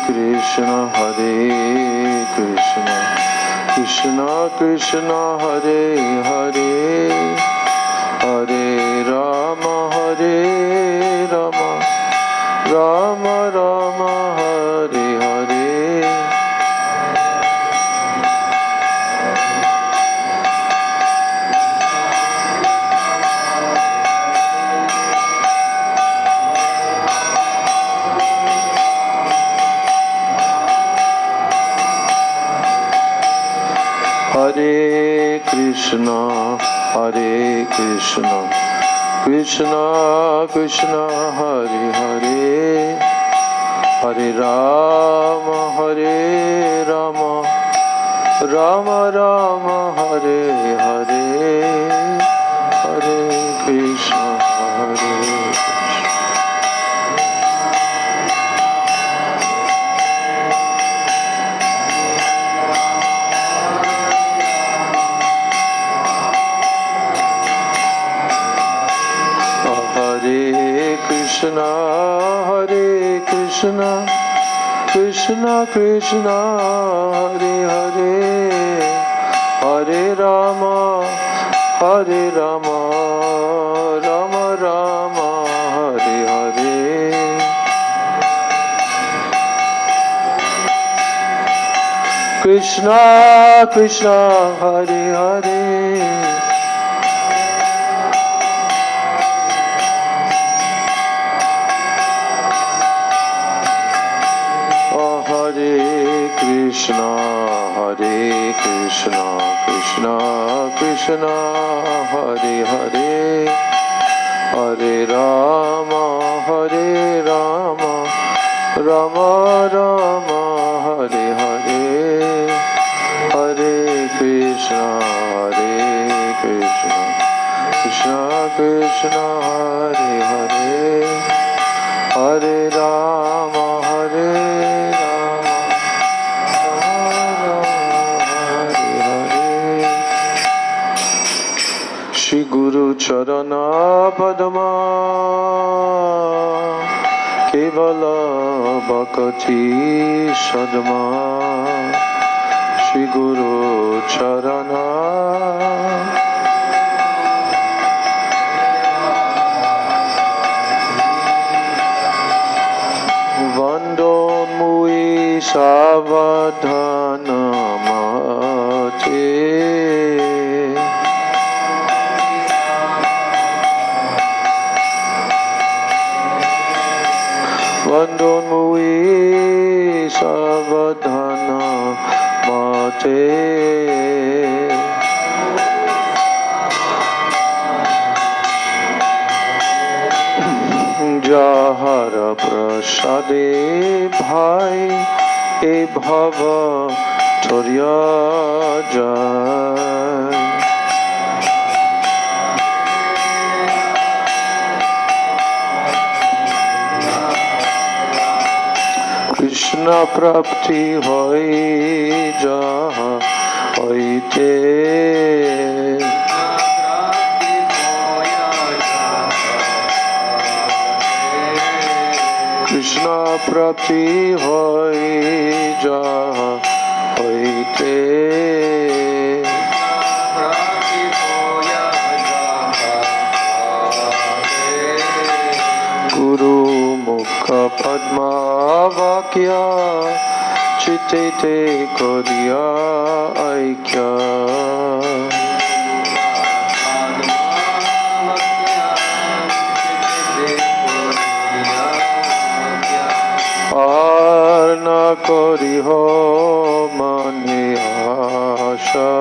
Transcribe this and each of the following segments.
Krishna Krishna Krishna Hare Hare Hare Rama Rama Rama Hare Hare Hare Krishna Krishna Krishna Hare Hare Hare Rama Rama Rama Hare Hare Hare Krishna Hare Krishna Krishna Krishna Hare Hare Hare Rama Rama Rama Hare Hare Krishna Krishna Hare Hare Krishna Krishna Krishna Hare Hare Hare Rama Rama Rama Hare Hare Hare Krishna Krishna Krishna Hare Hare Hare Rama Shri Guru Charana Padma Kevala Bhakti Sadma Shri Guru Charana Vandon Mui Savadhana Mate Vandon Mui Savadhana Mate Jahara Prasade Bhai E Bhava Torya Jai Krishna Prapti Hoi Jaha Hoite Krishna Prapti Hoi Jaha Hoite Guru Mukha Padma Vakya Chitte Koriya Aikya Arna Koriho Mani Asha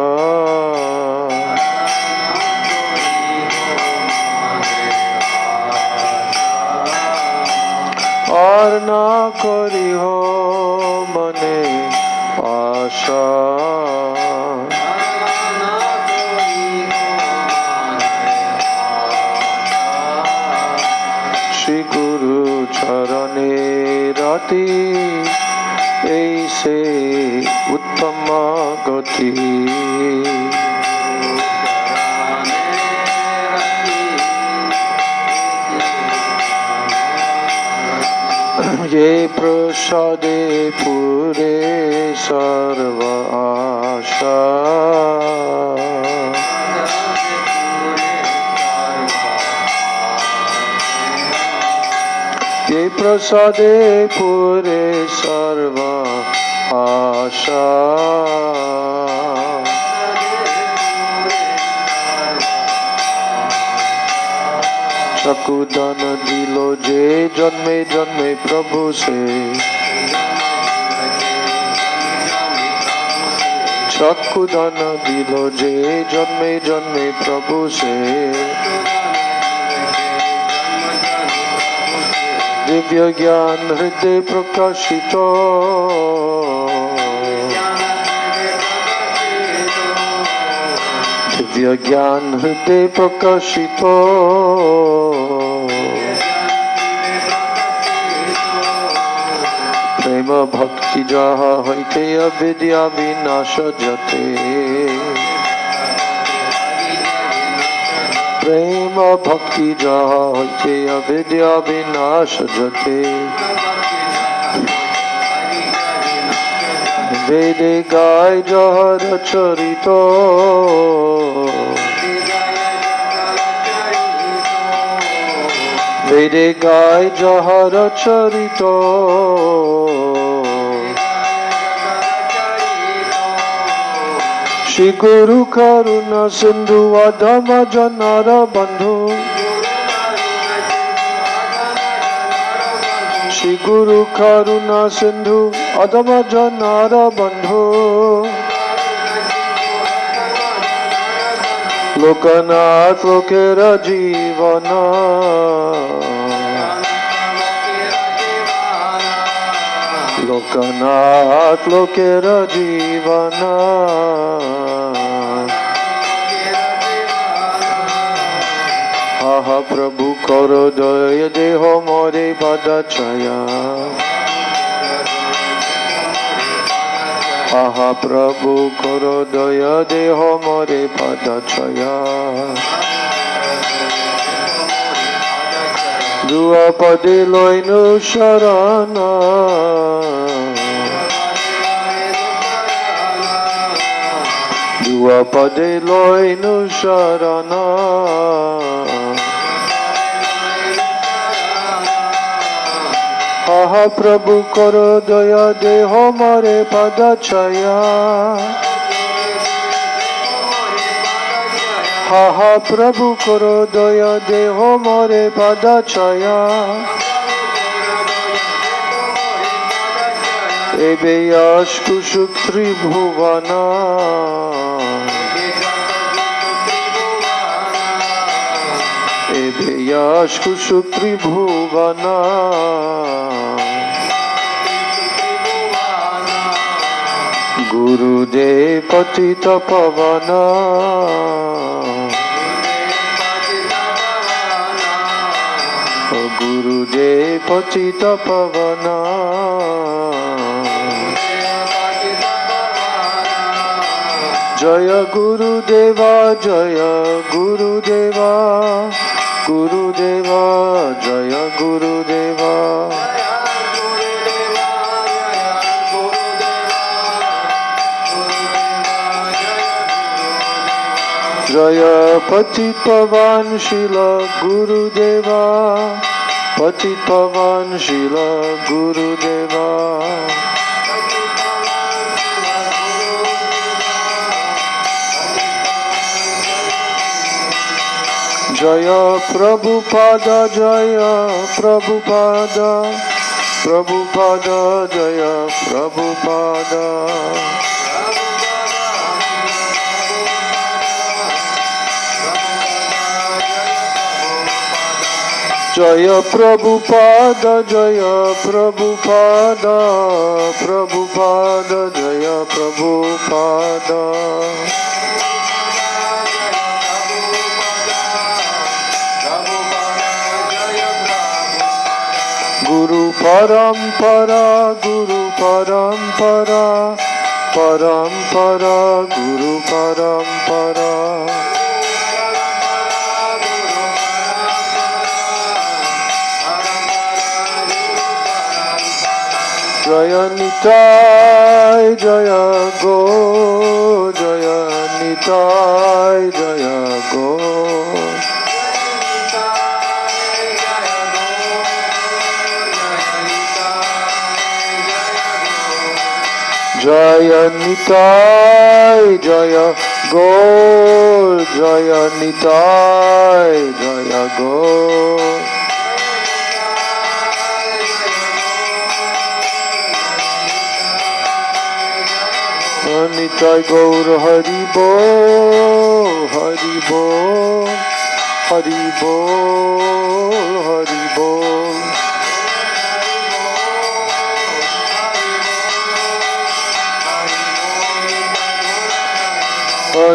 Arna Koriho Mani Asha Shri Guru Charane Rati Aise Uttama Gati ये प्रसादे पुरे सर्व आशा ये प्रसादे पुरे सर्व आशा चकुदान दिलो जे जन्मे जन्मे प्रभु से चकुदान दिलो जे जन्मे जन्मे प्रभु से दिव्य ज्ञान हृदय प्रकाशित दिव्य ज्ञान हृदय प्रकाशित प्रेम भक्ति जहा हईते अविद्या विनाश जते प्रेम भक्ति जहा हईते अविद्या विनाश जते वेदे गाय जहर चरित वेदे गाय जहर चरित श्री गुरु करुणा सिंधु अधम जनार बंधु श्री गुरु करुणा सिंधु अधम जनार बंधु लोकनाथ लोकेर जीवन लोकनाथ लोकेर जीवन आहा प्रभु कर दय देह मोरे बाधा छाया आहा प्रभु कर दय देह मोरे बाधा छाया दुआ पदे लयनु शरण दुआ पदे लयनु शरण आहा प्रभु कर दया देह मोरे पद छाया आहा प्रभु कर दया देह मोरे पद छाया एबे आशकुशु त्रिभुवन एबे आशकुशु त्रिभुवन गुरुदेव पतित पवन गुरुदेव पतित पवन जय गुरुदेवा जय गुरुदेवा गुरुदेवा जय गुरुदेवा जय पतित पवन शील गुरुदेवा पतित पवन शील गुरुदेवा जय प्रभुपाद जय प्रभुपाद प्रभुपाद जय प्रभुपाद जय प्रभुपाद जय प्रभुपाद प्रभुपाद जय प्रभुपाद गुरु परंपरा परंपरा गुरु परंपरा Jaya Nitai Jaya Gaur, Jaya Nitai Jaya Gaur. Jaya Nitai Jaya Gaur, Jaya Nitai Jaya Gaur. Nitai Gaur Hari Bol, Hari Bol, Hari Bol, Hari Bol.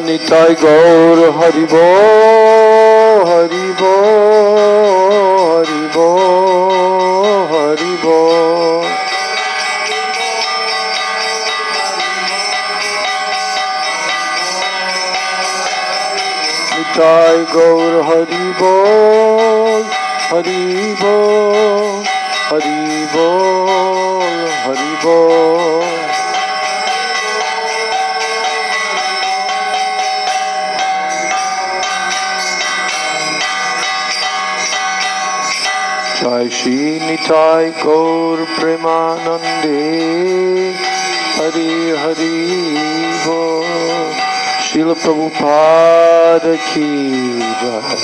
Nitai Gaur Hari Bol, Hari Bol, Hari Bol, Hari Bol. Nitai Gaur Hari Bol, Hari Bol, Hari Bol, Hari Bol. Jai Shri Nitai Gaur Premanande, Hari Hari Bol. Srila Prabhupada ki jai.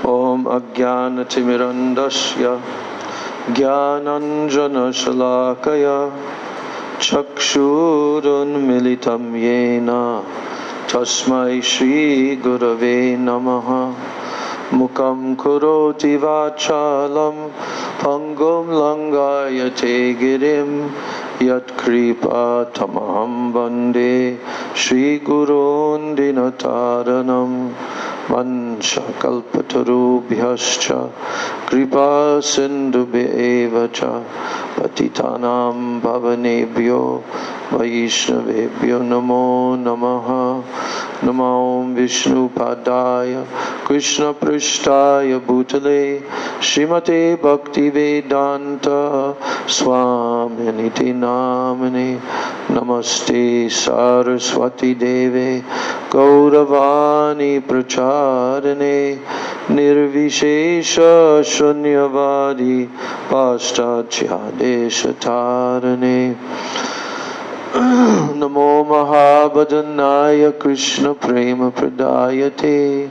Om Ajnanatimirandasya Jnananjana Shalakaya Chakshurunmilitam Yena Tasmai Shri Gurave Namaha. Mukam Karoti Vachalam Pangum Langayate Girim Yat Kripa Tamaham Bande Shri Gurun Dinataranam Vansha Kalpatarubhyascha Kripa Sindhubhyevacha Patitanam Bhavanebhyo Vaishnavebhyo Namo Namaha. Namo Vishnu Padaya Krishna Prishtaya Bhutale Srimate Bhakti Vedanta Swaminiti Namane Namaste Saraswati Deve Gauravani Pracharane Nirvishesha Shunyavadi Paschatya Deshatarane. Namo Mahabhadanaya Krishna Prema Pradayate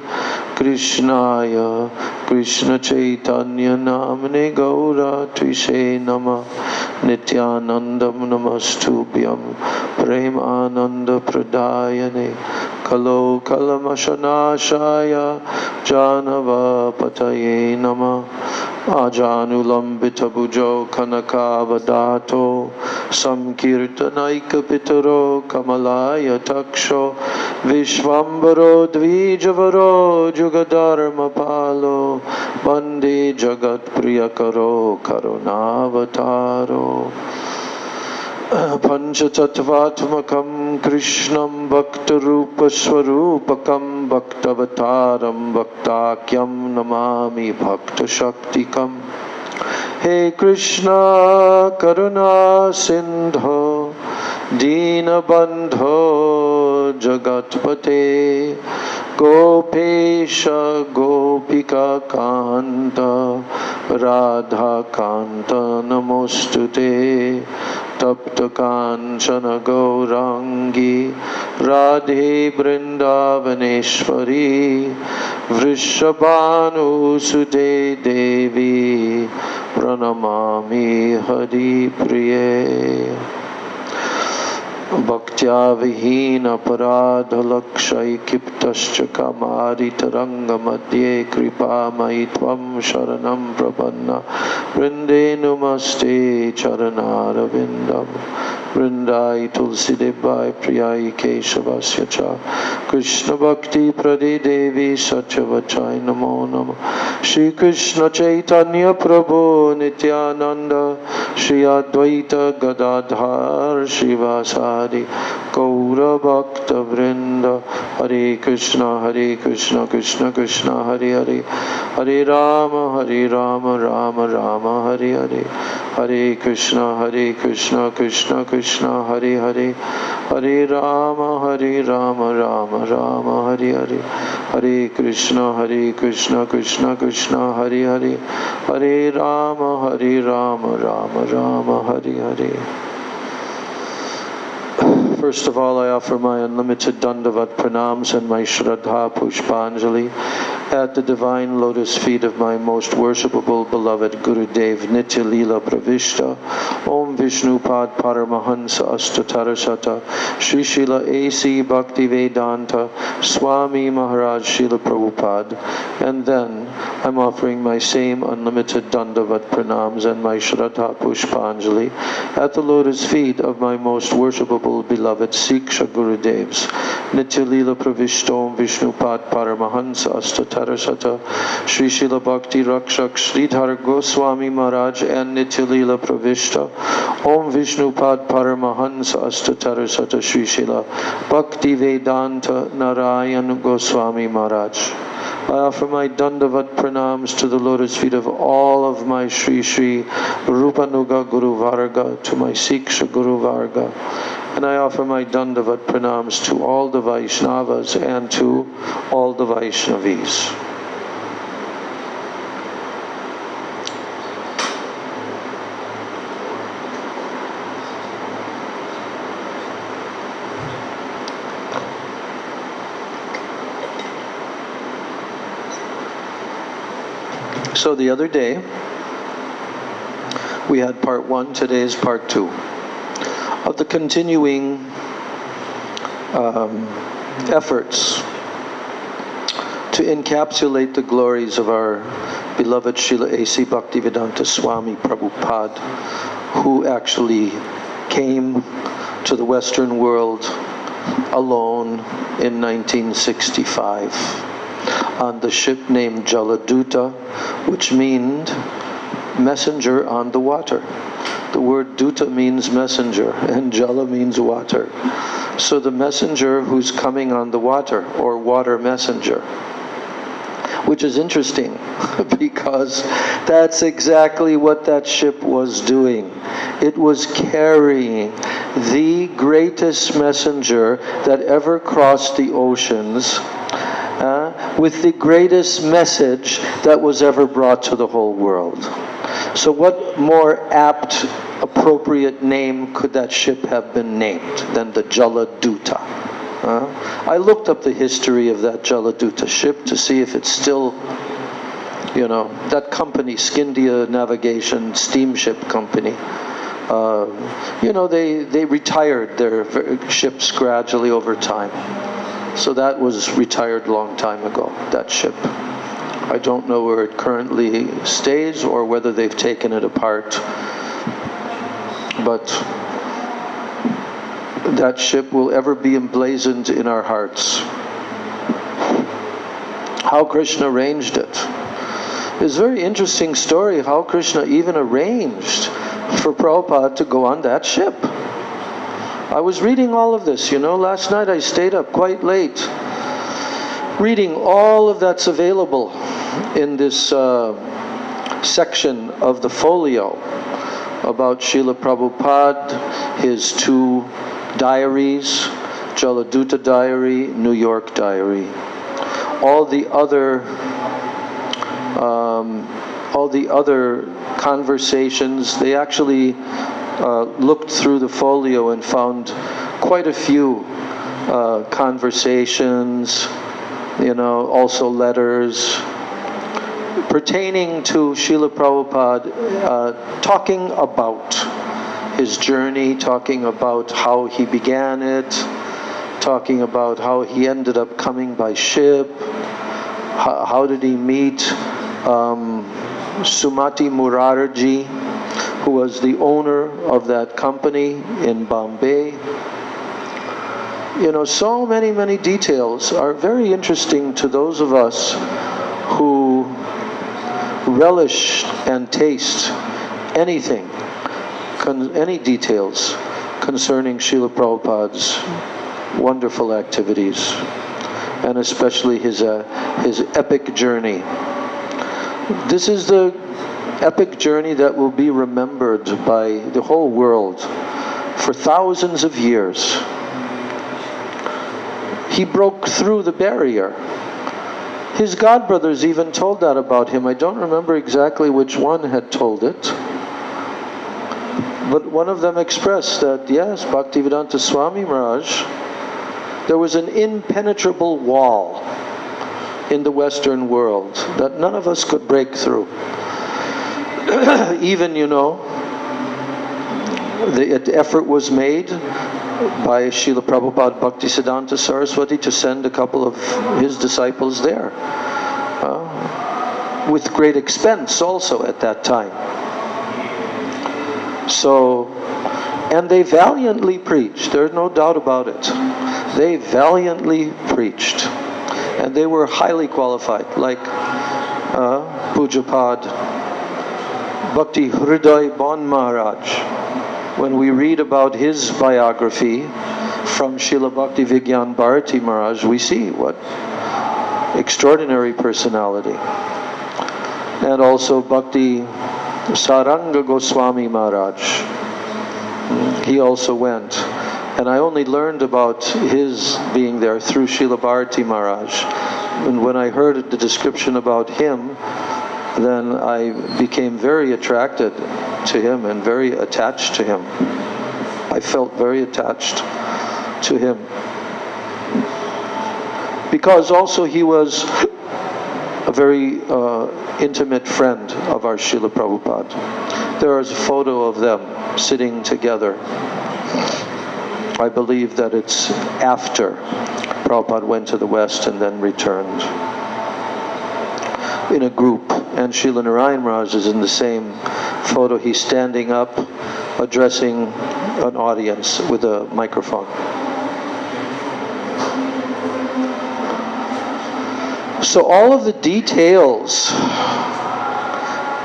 Krishnaya Krishna Chaitanya Namane Gaura Trise Nama Nityanandam Namastubhyam Premananda Pradayane Kalo Kalamashanashaya Janava Pataye Nama Ajanulambita Bhujo Kanakavadato Samkirtanaika Pitaro Kamalaya Taksho Vishvambaro Dvijavaro Jugadharma Palo Bande Jagat Priyakaro Karunavataro Panchatattvatmakam Krishnam Bhaktarupa Swarupakam Bhaktavataram Bhaktakyam Namami Bhakta Shaktikam. He Krishna Karuna Sindho Dina Bandho Jagatpate Gopesha Gopika Kanta Radha Kanta Namostute Tapta Kanchana Gaurangi Radhe Vrindavaneshwari Vrishabhanu Sude Devi Pranamami Hari Priye. Bhaktya Vihina Paradha Lakshay Kiptascha Kamari Taranga Madhye Kripa Maitvam Sharanam Prapanna Vrinde Namaste Charanarvindam Vrindai Tulsi Devai Priyai Keshavasya Cha Krishna Bhakti Prade Devi Satyavachai Namo Namo Shri Krishna Chaitanya Prabhu Nityananda Shri Advaita Gadadhar Shivasari Gaura Bhakta Vrinda. Hare Krishna Krishna Krishna Hare Hare, Hare Rama Rama Rama Hare Hare, Hare Krishna Krishna Krishna Hare Hare, Hare Rama Rama Rama Hare Hare, Hare Krishna Krishna Krishna Hare Hare, Hare Rama Rama Rama Hare Hare. First of all, I offer my unlimited Dandavat Pranams and my Shraddha Pushpanjali at the divine lotus feet of my most worshipable beloved Gurudev Nitya Leela Pravishta, Om Vishnu Pad Paramahansa Astatarasata, Sri Srila A.C. Bhaktivedanta Swami Maharaj Srila Prabhupada. And then I'm offering my same unlimited Dandavat Pranams and my Shraddha Pushpanjali at the lotus feet of my most worshipable beloved Siksha Gurudevs, Nitya Leela Pravishta Om Vishnu Pad Paramahansa Astatarasata, Sri Srila Bhakti Rakshak Sridhar Goswami Maharaj and Nitya Leela Pravishta Om Vishnu Pad Paramahansa Astatarasata, Sri Srila Bhakti Vedanta Narayan Goswami Maharaj. I offer my Dandavat Pranams to the lotus feet of all of my Sri Sri Rupanuga Guru Varga, to my Siksha Guru Varga. And I offer my Dandavat Pranams to all the Vaishnavas and to all the Vaishnavis. So the other day, we had part 1, today is part 2, of the continuing efforts to encapsulate the glories of our beloved Srila A.C. Bhaktivedanta Swami Prabhupada, who actually came to the Western world alone in 1965. On the ship named Jaladuta, which meant messenger on the water. The word Duta means messenger, and Jala means water. So the messenger who's coming on the water, or water messenger. Which is interesting, because that's exactly what that ship was doing. It was carrying the greatest messenger that ever crossed the oceans, with the greatest message that was ever brought to the whole world. So what more apt, appropriate name could that ship have been named than the Jaladuta? I looked up the history of that Jaladuta ship to see if it's still, that company, Scindia Navigation Steamship Company, they retired their ships gradually over time. So that was retired a long time ago, that ship. I don't know where it currently stays or whether they've taken it apart. But that ship will ever be emblazoned in our hearts. How Krishna arranged it. It's a very interesting story how Krishna even arranged for Prabhupada to go on that ship. I was reading all of this, last night I stayed up quite late reading all of that's available in this section of the folio about Srila Prabhupada, his 2 diaries, Jaladuta Diary, New York Diary. All the other conversations, they actually looked through the folio and found quite a few conversations, also letters pertaining to Srila Prabhupada, talking about his journey, talking about how he began it, talking about how he ended up coming by ship, how did he meet Sumati Murarji, who was the owner of that company in Bombay. So many details are very interesting to those of us who relish and taste anything, any details concerning Srila Prabhupada's wonderful activities, and especially his epic journey. This is the epic journey that will be remembered by the whole world for thousands of years. He broke through the barrier. His godbrothers even told that about him. I don't remember exactly which one had told it, but one of them expressed that, yes, Bhaktivedanta Swami Maharaj, there was an impenetrable wall in the Western world that none of us could break through. Even, the effort was made by Srila Prabhupada Bhaktisiddhanta Saraswati to send a couple of his disciples there, with great expense also at that time. So, and they valiantly preached, there's no doubt about it. They valiantly preached, and they were highly qualified, like Pujapad Bhakti Hriday Bon Maharaj. When we read about his biography from Srila Bhakti Vigyan Bharati Maharaj, we see what extraordinary personality. And also Bhakti Saranga Goswami Maharaj, he also went. And I only learned about his being there through Srila Bharati Maharaj. And when I heard the description about him, then I became very attracted to him and very attached to him. I felt very attached to him. Because also he was a very intimate friend of our Srila Prabhupada. There is a photo of them sitting together. I believe that it's after Prabhupada went to the West and then returned, in a group. And Srila Narayan Maharaj is in the same photo. He's standing up, addressing an audience with a microphone. So all of the details,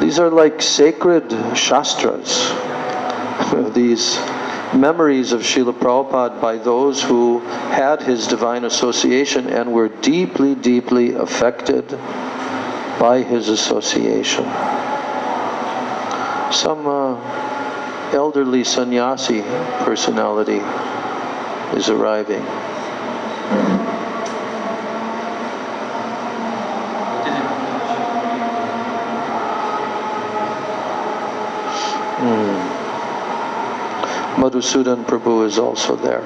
these are like sacred shastras, these memories of Srila Prabhupada by those who had his divine association and were deeply, deeply affected by his association. Some elderly sannyasi personality is arriving. Madhusudan Prabhu is also there.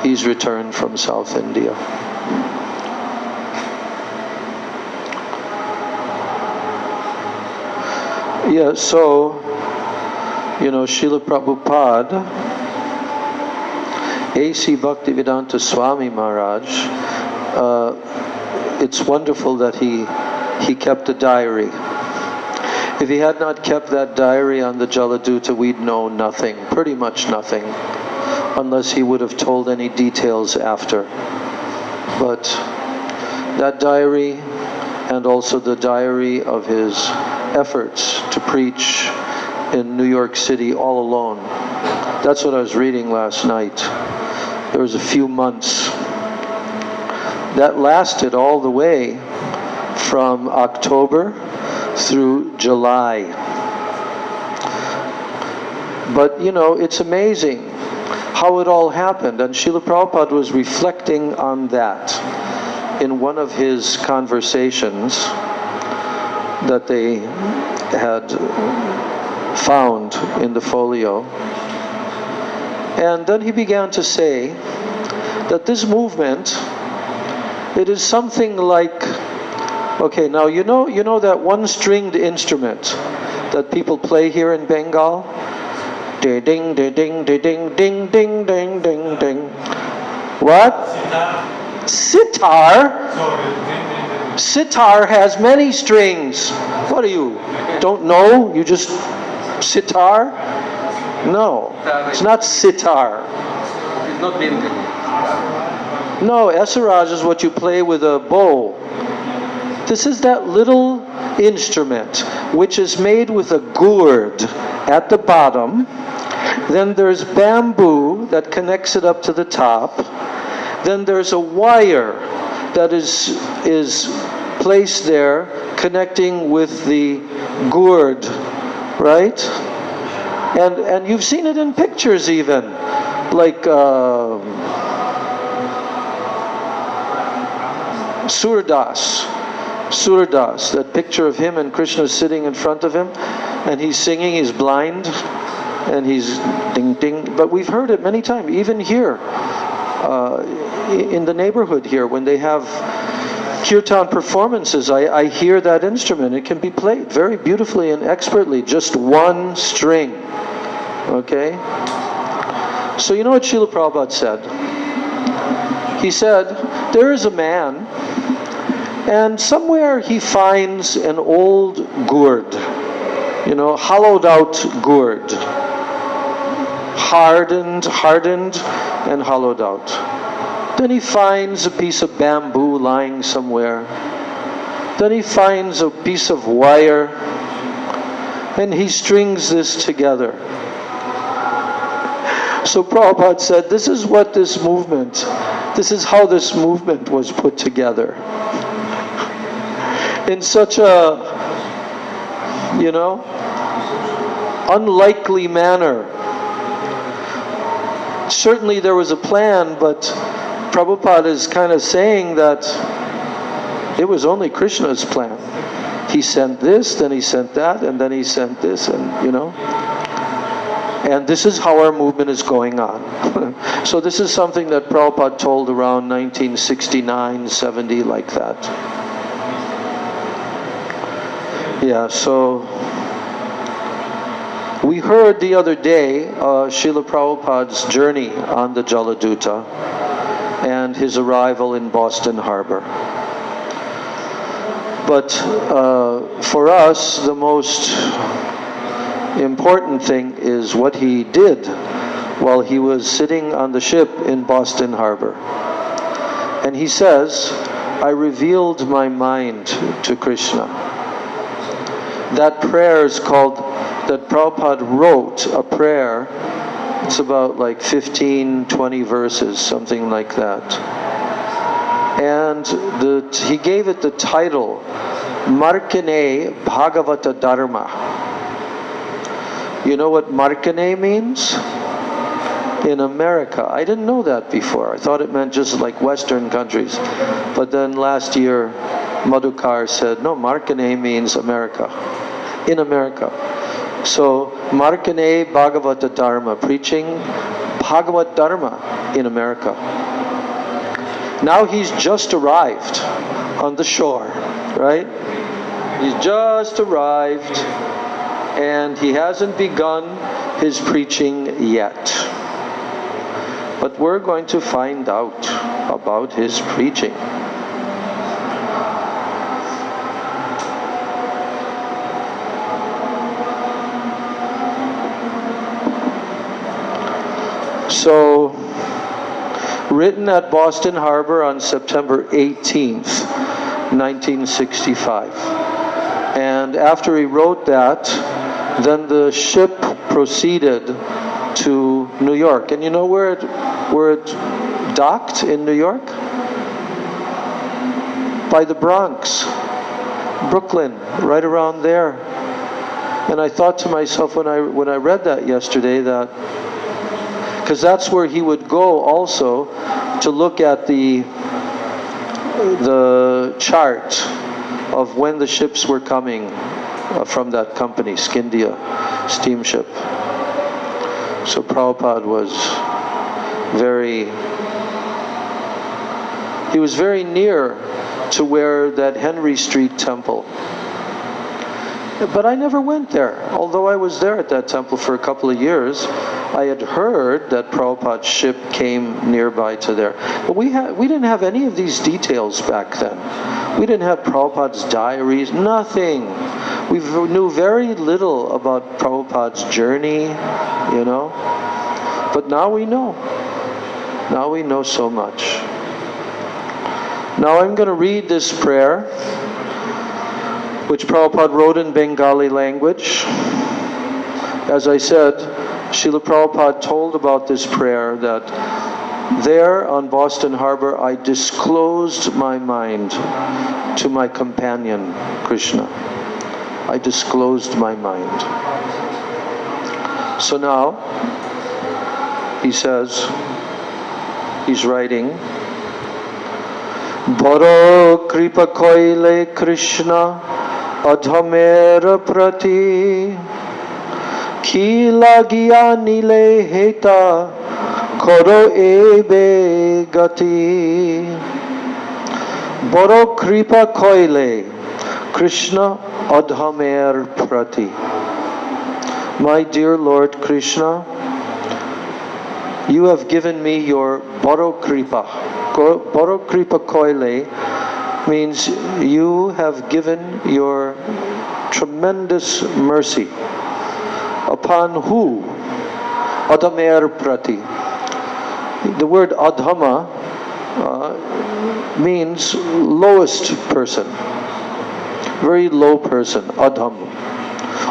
He's returned from South India. Yeah, so, Srila Prabhupada, A.C. Bhaktivedanta Swami Maharaj, it's wonderful that he kept a diary. If he had not kept that diary on the Jaladuta, we'd know nothing, pretty much nothing, unless he would have told any details after. But that diary, and also the diary of his efforts to preach in New York City all alone. That's what I was reading last night. There was a few months that lasted all the way from October through July. But it's amazing how it all happened, and Srila Prabhupada was reflecting on that in one of his conversations that they had found in the folio. And then he began to say that this movement, it is something like, okay, now you know that one-stringed instrument that people play here in Bengal? Ding, ding, ding, ding, ding, ding, ding, ding, ding, ding. What? Sitar? Sitar has many strings. What are you? Don't know? You just sitar? No, it's not sitar. It's not binding. No, esaraj is what you play with a bow. This is that little instrument which is made with a gourd at the bottom Then there's bamboo that connects it up to the top. Then there's a wire that is placed there connecting with the gourd, right? And you've seen it in pictures even, like Surdas, that picture of him and Krishna sitting in front of him, and he's singing, he's blind, and he's ding ding. But we've heard it many times, even here, in the neighborhood here, when they have kirtan performances, I hear that instrument. It can be played very beautifully and expertly, just one string. Okay? So you know what Srila Prabhupada said? He said, there is a man, and somewhere he finds an old gourd, hollowed out gourd, hardened and hollowed out. Then he finds a piece of bamboo lying somewhere. Then he finds a piece of wire, and he strings this together. So Prabhupada said, this is how this movement was put together. In such a, unlikely manner. Certainly there was a plan, but Prabhupada is kind of saying that it was only Krishna's plan. He sent this, then he sent that, and then he sent this, and And this is how our movement is going on. So this is something that Prabhupada told around 1969, 70, like that. Yeah, so we heard the other day Srila Prabhupada's journey on the Jaladuta and his arrival in Boston Harbor. But for us, the most important thing is what he did while he was sitting on the ship in Boston Harbor. And he says, I revealed my mind to Krishna. That prayer is called, that Prabhupada wrote a prayer. It's about like 15, 20 verses, something like that. And he gave it the title, Markane Bhagavata Dharma. You know what Markane means? In America. I didn't know that before. I thought it meant just like Western countries. But then last year, Madhukar said, no, Markane means America. In America. So, Markane Bhagavata Dharma, preaching Bhagavat Dharma in America. Now he's just arrived on the shore, right? He's just arrived, and he hasn't begun his preaching yet. But we're going to find out about his preaching. So, written at Boston Harbor on September 18th, 1965. And after he wrote that, then the ship proceeded to New York. And you know where it docked in New York? By the Bronx, Brooklyn, right around there. And I thought to myself when I read that yesterday, that because that's where he would go also to look at the chart of when the ships were coming from that company, Scindia steamship. So Prabhupada was he was very near to where that Henry Street temple. But I never went there. Although I was there at that temple for a couple of years, I had heard that Prabhupada's ship came nearby to there. But we didn't have any of these details back then. We didn't have Prabhupada's diaries, nothing. We knew very little about Prabhupada's journey, But now we know. Now we know so much. Now I'm going to read this prayer, which Prabhupada wrote in Bengali language. As I said, Srila Prabhupada told about this prayer that there on Boston Harbor I disclosed my mind to my companion Krishna. I disclosed my mind. So now he says, he's writing, Baro kripa koile Krishna adhamera prati ki lagiya nile heta koro ebe gati. Baro kripa koile Krishna adhamer prati. My dear Lord Krishna, you have given me your Baro Kripa. Baro Kripa Koile means you have given your tremendous mercy. Upon who? Adhamer Prati. The word Adhama means lowest person. Very low person. Adham.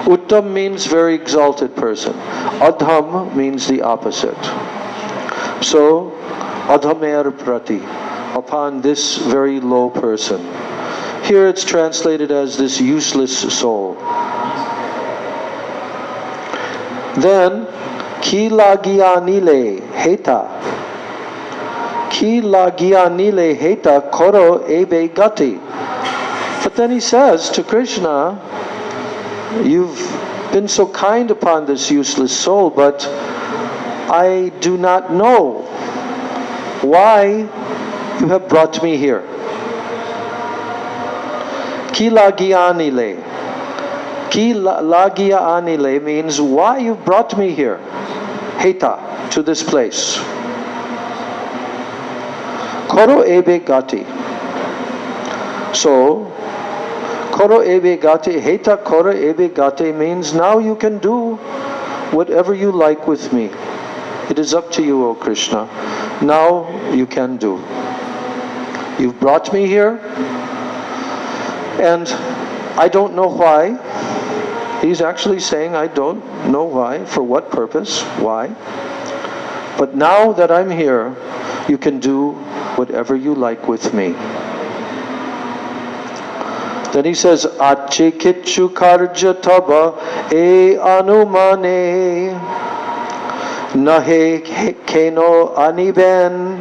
Uttam means very exalted person. Adham means the opposite. So, Adhamer Prati, upon this very low person. Here it's translated as this useless soul. Then, Ki lagianile heta. Ki lagianile heta koro ebe gati. But then he says to Krishna, you've been so kind upon this useless soul, but I do not know why you have brought me here. Ki lagianile. Ki lagianile means why you brought me here. Heta, to this place. Koro ebe gati. So, Koro ebe gate, heta koro ebe gate means now you can do whatever you like with me. It is up to you, O Krishna. Now you can do. You've brought me here, and I don't know why. He's actually saying, I don't know why, for what purpose, why. But now that I'm here, you can do whatever you like with me. Then he says, Ache kitchu karja taba e anumane nahe keno aniben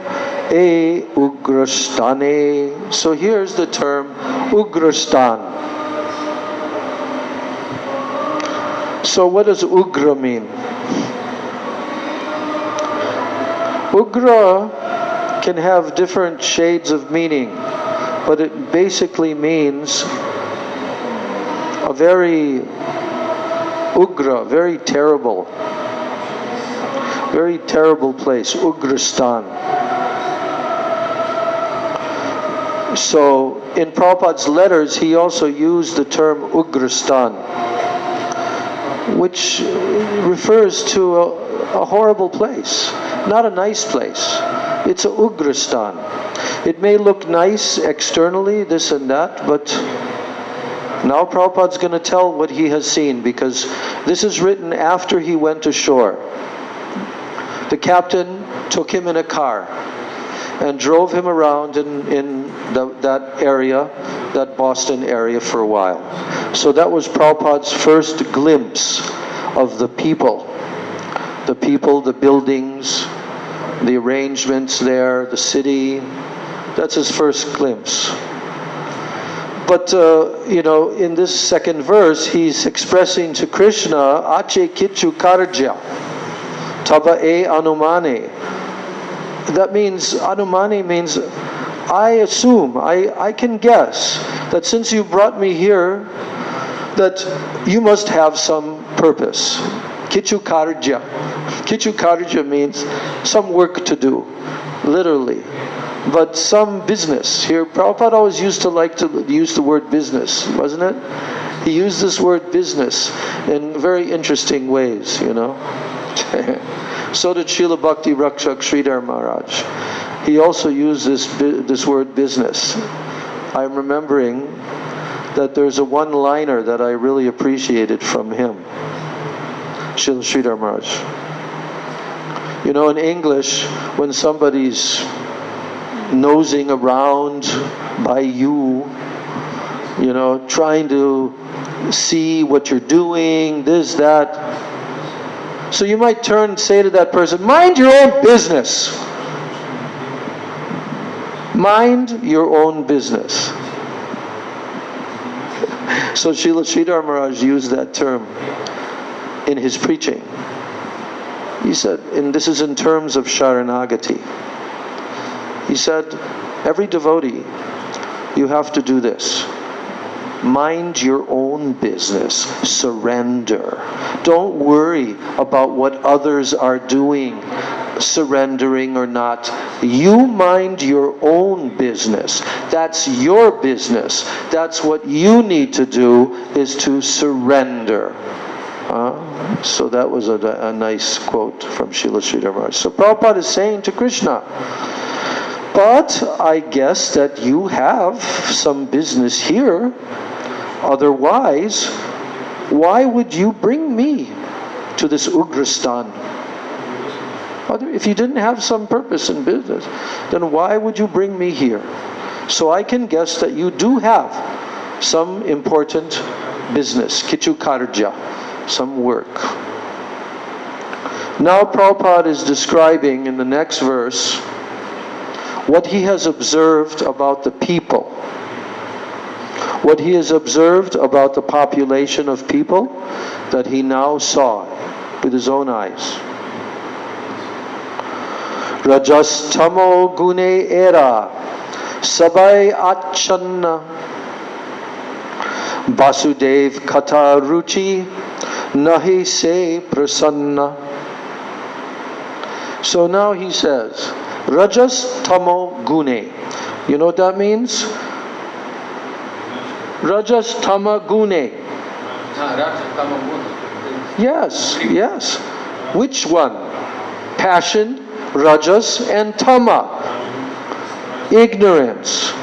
e ugrastane. So here's the term ugrastan. So what does ugra mean? Ugra can have different shades of meaning, but it basically means a very ugra, very terrible place, Ugrastan. So in Prabhupada's letters, he also used the term Ugrastan, which refers to a horrible place, not a nice place. It's a Ugrastan. It may look nice externally, this and that, but now Prabhupada's going to tell what he has seen, because this is written after he went ashore. The captain took him in a car and drove him around in that area, that Boston area, for a while. So that was Prabhupada's first glimpse of the people, the buildings, the arrangements there, the city. That's his first glimpse. But, in this second verse, he's expressing to Krishna, Ache Kichu Karja, Taba e Anumane. That means, Anumane means, I assume, I can guess, that since you brought me here, that you must have some purpose. Kichu Karja. Kichu Karja means some work to do, literally. But some business. Here, Prabhupada always used to like to use the word business, wasn't it? He used this word business in very interesting ways, So did Srila Bhakti Rakshak Sridhar Maharaj. He also used this word business. I'm remembering that there's a one-liner that I really appreciated from him. Srila Sridhar Maharaj. You know, in English, when somebody's nosing around by you, you know, trying to see what you're doing, this, that. So you might turn and say to that person, mind your own business. Mind your own business. So Srila Sridhar Maharaj used that term in his preaching. He said, and this is in terms of Sharanagati. He said, every devotee, you have to do this. Mind your own business. Surrender. Don't worry about what others are doing, surrendering or not. You mind your own business. That's your business. That's what you need to do, is to surrender. So that was a nice quote from Srila Sridhar Maharaj. So Prabhupada is saying to Krishna, but I guess that you have some business here. Otherwise, why would you bring me to this Ugrastan? If you didn't have some purpose in business, then why would you bring me here? So I can guess that you do have some important business, kichu karja, some work. Now Prabhupada is describing in the next verse what he has observed about the people. What he has observed about the population of people that he now saw with his own eyes. Rajas tamo gune era sabai achanna Vasudev kata ruchi nahi se prasanna. So now he says, Rajas tamo gune. You know what that means? Rajas tama gune. Yes, yes. Which one? Passion, rajas, and tama. Ignorance.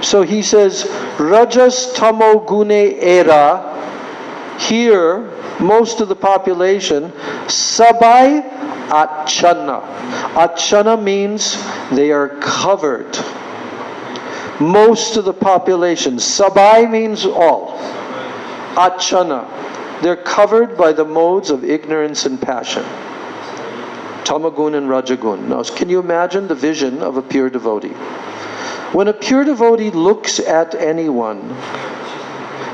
So he says, Rajas tamo gune era. Here, most of the population, sabai achana. Achana means they are covered. Most of the population. Sabai means all. Achana. They're covered by the modes of ignorance and passion. Tamagun and Rajagun. Now, can you imagine the vision of a pure devotee? When a pure devotee looks at anyone,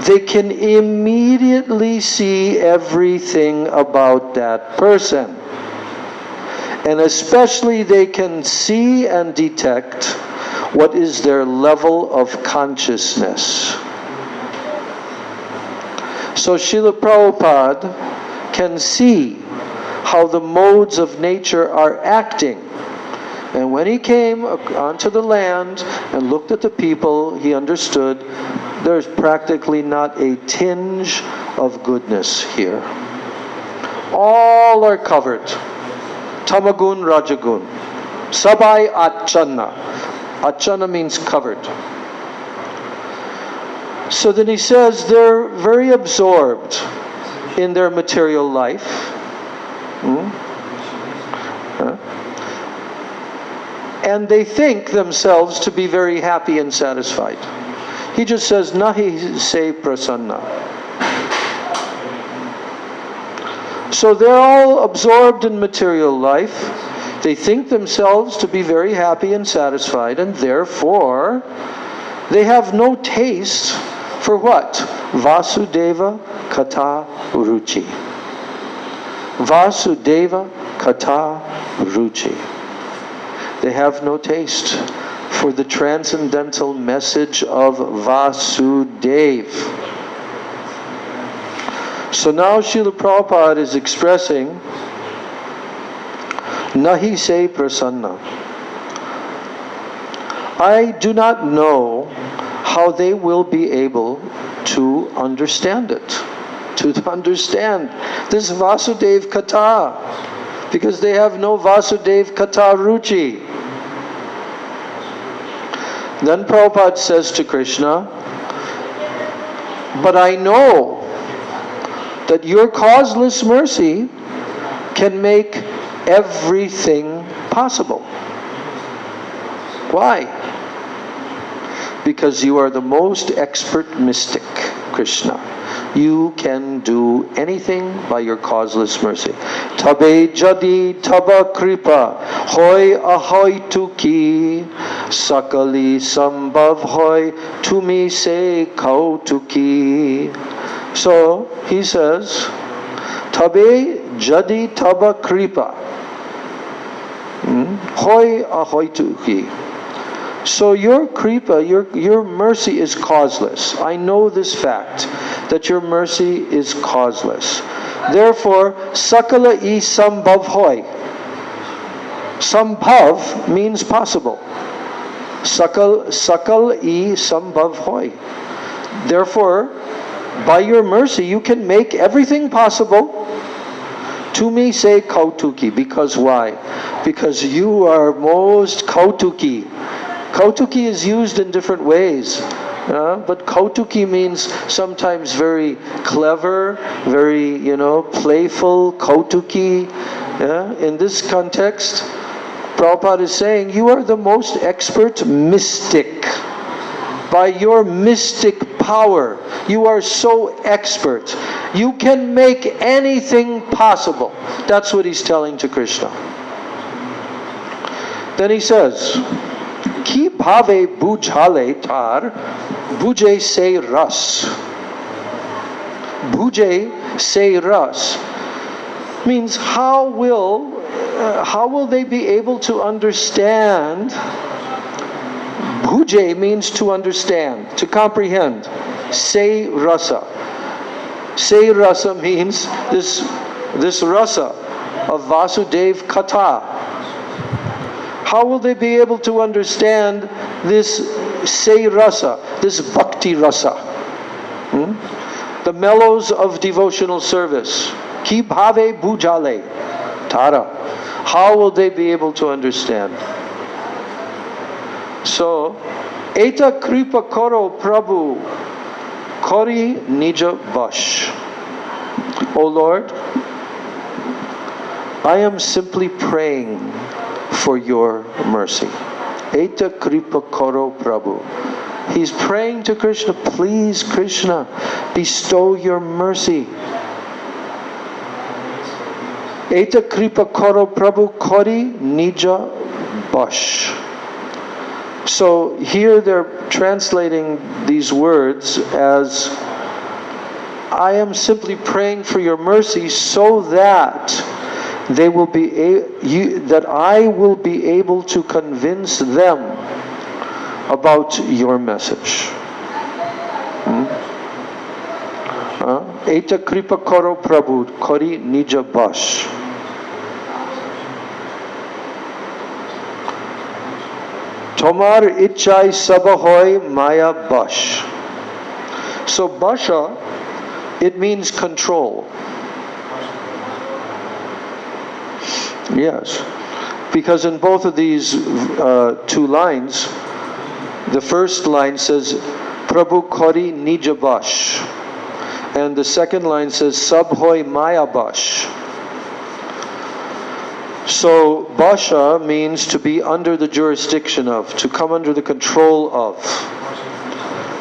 they can immediately see everything about that person. And especially they can see and detect what is their level of consciousness. So Srila Prabhupada can see how the modes of nature are acting. And when he came onto the land and looked at the people, he understood there's practically not a tinge of goodness here. All are covered. Tamagun, Rajagun. Sabai Achana. Achana means covered. So then he says they're very absorbed in their material life. And they think themselves to be very happy and satisfied. He just says, Nahi se prasanna. So they're all absorbed in material life. They think themselves to be very happy and satisfied, and therefore they have no taste for what? Vasudeva kata ruchi. Vasudeva kata ruchi. They have no taste for the transcendental message of Vasudeva. So now Srila Prabhupada is expressing Nahi se prasanna. I do not know how they will be able to understand it. To understand this Vasudeva Kata. Because they have no Vasudeva Kata Ruchi. Then Prabhupada says to Krishna, but I know that your causeless mercy can make everything possible. Why? Because you are the most expert mystic, Krishna. You can do anything by your causeless mercy. Tabe jadi taba kripa hoy ahoy tuki sakali sambhav hoy tumi se kautuki. So he says, Tabe jadi taba kripa hoy ahoy tuki. So your kripa, your mercy is causeless. I know this fact, that your mercy is causeless. Therefore, sakala I sambhav hoy. Sambhav means possible. Sakal I sambhav hoy. Therefore, by your mercy, you can make everything possible. To me say kautuki. Because why? Because you are most kautuki. Kautuki is used in different ways. But kautuki means sometimes very clever, very, playful, kautuki. In this context, Prabhupada is saying, you are the most expert mystic. By your mystic power, you are so expert. You can make anything possible. That's what he's telling to Krishna. Then he says, Ki bhave bujhale tar, buje se ras. Buje se ras means how will they be able to understand? Buje means to understand, to comprehend. Se rasa. Se rasa means this rasa of Vasudev Katha. How will they be able to understand this Se rasa, this bhakti rasa? The mellows of devotional service. Ki bhave bujale tara. How will they be able to understand? So, Eta kripa koro Prabhu kori nija vash. O Lord, I am simply praying for your mercy. Eta kripa koro Prabhu. He's praying to Krishna, please Krishna, bestow your mercy. Eta kripa koro Prabhu kori nija vash. So here they're translating these words as, I am simply praying for your mercy so that they will be that I will be able to convince them about your message. Eta kripa koro Prabhu kori nija vash. Tomar ichai sabahoy maya bash. So basha, it means control. Yes, because in both of these two lines, the first line says Prabhu kori nija bash, and the second line says Sabhoy maya bash. So basha means to be under the jurisdiction of, to come under the control of.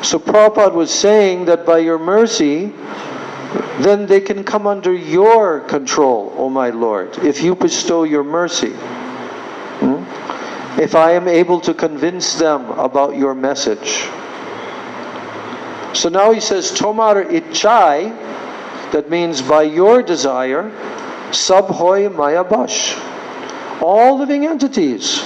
So Prabhupada was saying that by your mercy, then they can come under your control, O my Lord, if you bestow your mercy. If I am able to convince them about your message. So now he says, Tomar ichai, that means by your desire, Sabhoy maya bash. All living entities,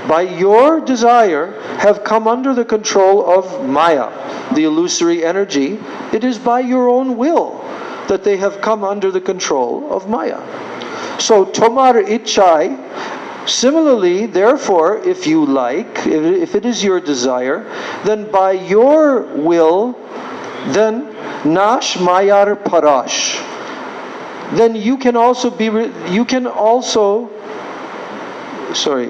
by your desire, have come under the control of Maya, the illusory energy. It is by your own will that they have come under the control of Maya. So, Tomar ichai, similarly, therefore, if you like, if it is your desire, then by your will, then Nash Mayar Parash. Then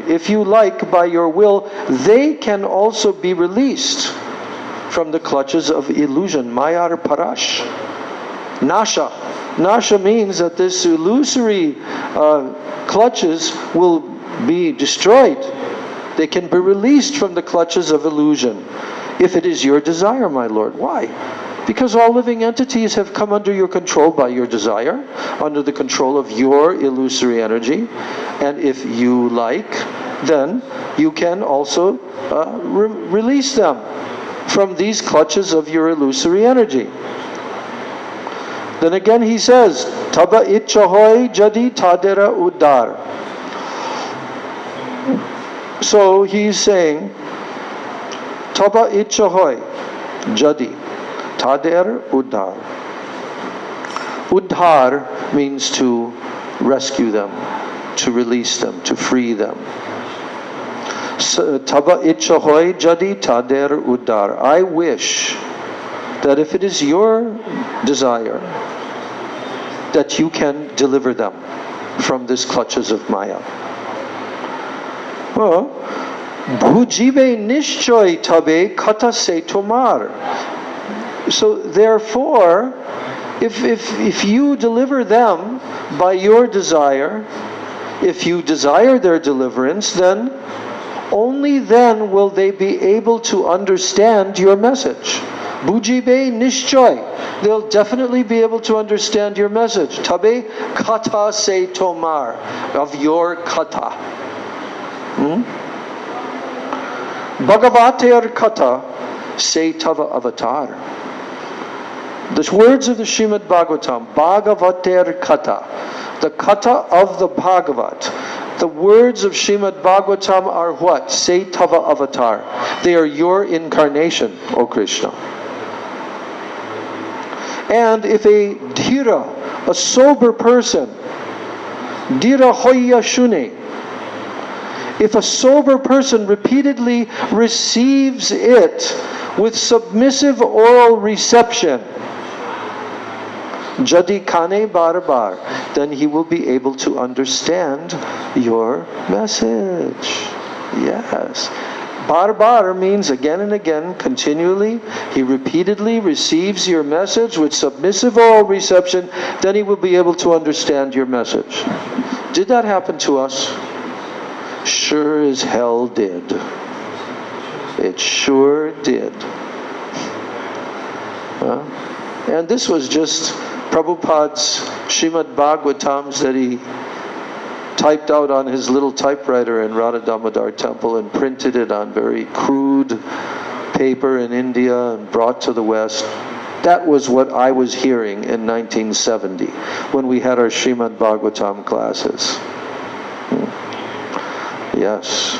if you like, by your will, they can also be released from the clutches of illusion. Mayar Parash. Nasha. Nasha means that this illusory clutches will be destroyed. They can be released from the clutches of illusion, if it is your desire, my Lord. Why? Because all living entities have come under your control by your desire, under the control of your illusory energy. And if you like, then you can also release them from these clutches of your illusory energy. Then again he says, Taba itchahoy jadi tadera uddar. So he's saying, Taba itchahoy jadi tader uddar. Uddhar means to rescue them, to release them, to free them. Taba itchahoy jadi tader uddar. I wish that if it is your desire, that you can deliver them from these clutches of Maya. Well, bhujibe nishchoy tabe kata se tomar. So therefore, if you deliver them by your desire, if you desire their deliverance, then only then will they be able to understand your message. Bhujibe nishchoy. They'll definitely be able to understand your message. Tabe kata se tomar. Of your kata. Bhagavater kata se tava avatar. The words of the Srimad Bhagavatam, Bhagavater kata, the kata of the Bhagavat. The words of Srimad Bhagavatam are what? Se tava avatar. They are your incarnation, O Krishna. And if a dhira, a sober person, dhira hoya shune, if a sober person repeatedly receives it with submissive oral reception, jadi kane bar bar, then he will be able to understand your message. Yes. Bar bar means again and again, continually. He repeatedly receives your message with submissive oral reception, then he will be able to understand your message. Did that happen to us? Sure as hell did. It sure did. And this was just Prabhupada's Srimad Bhagavatams that he typed out on his little typewriter in Radha Damodar temple and printed it on very crude paper in India and brought to the West. That was what I was hearing in 1970 when we had our Srimad Bhagavatam classes. Yes.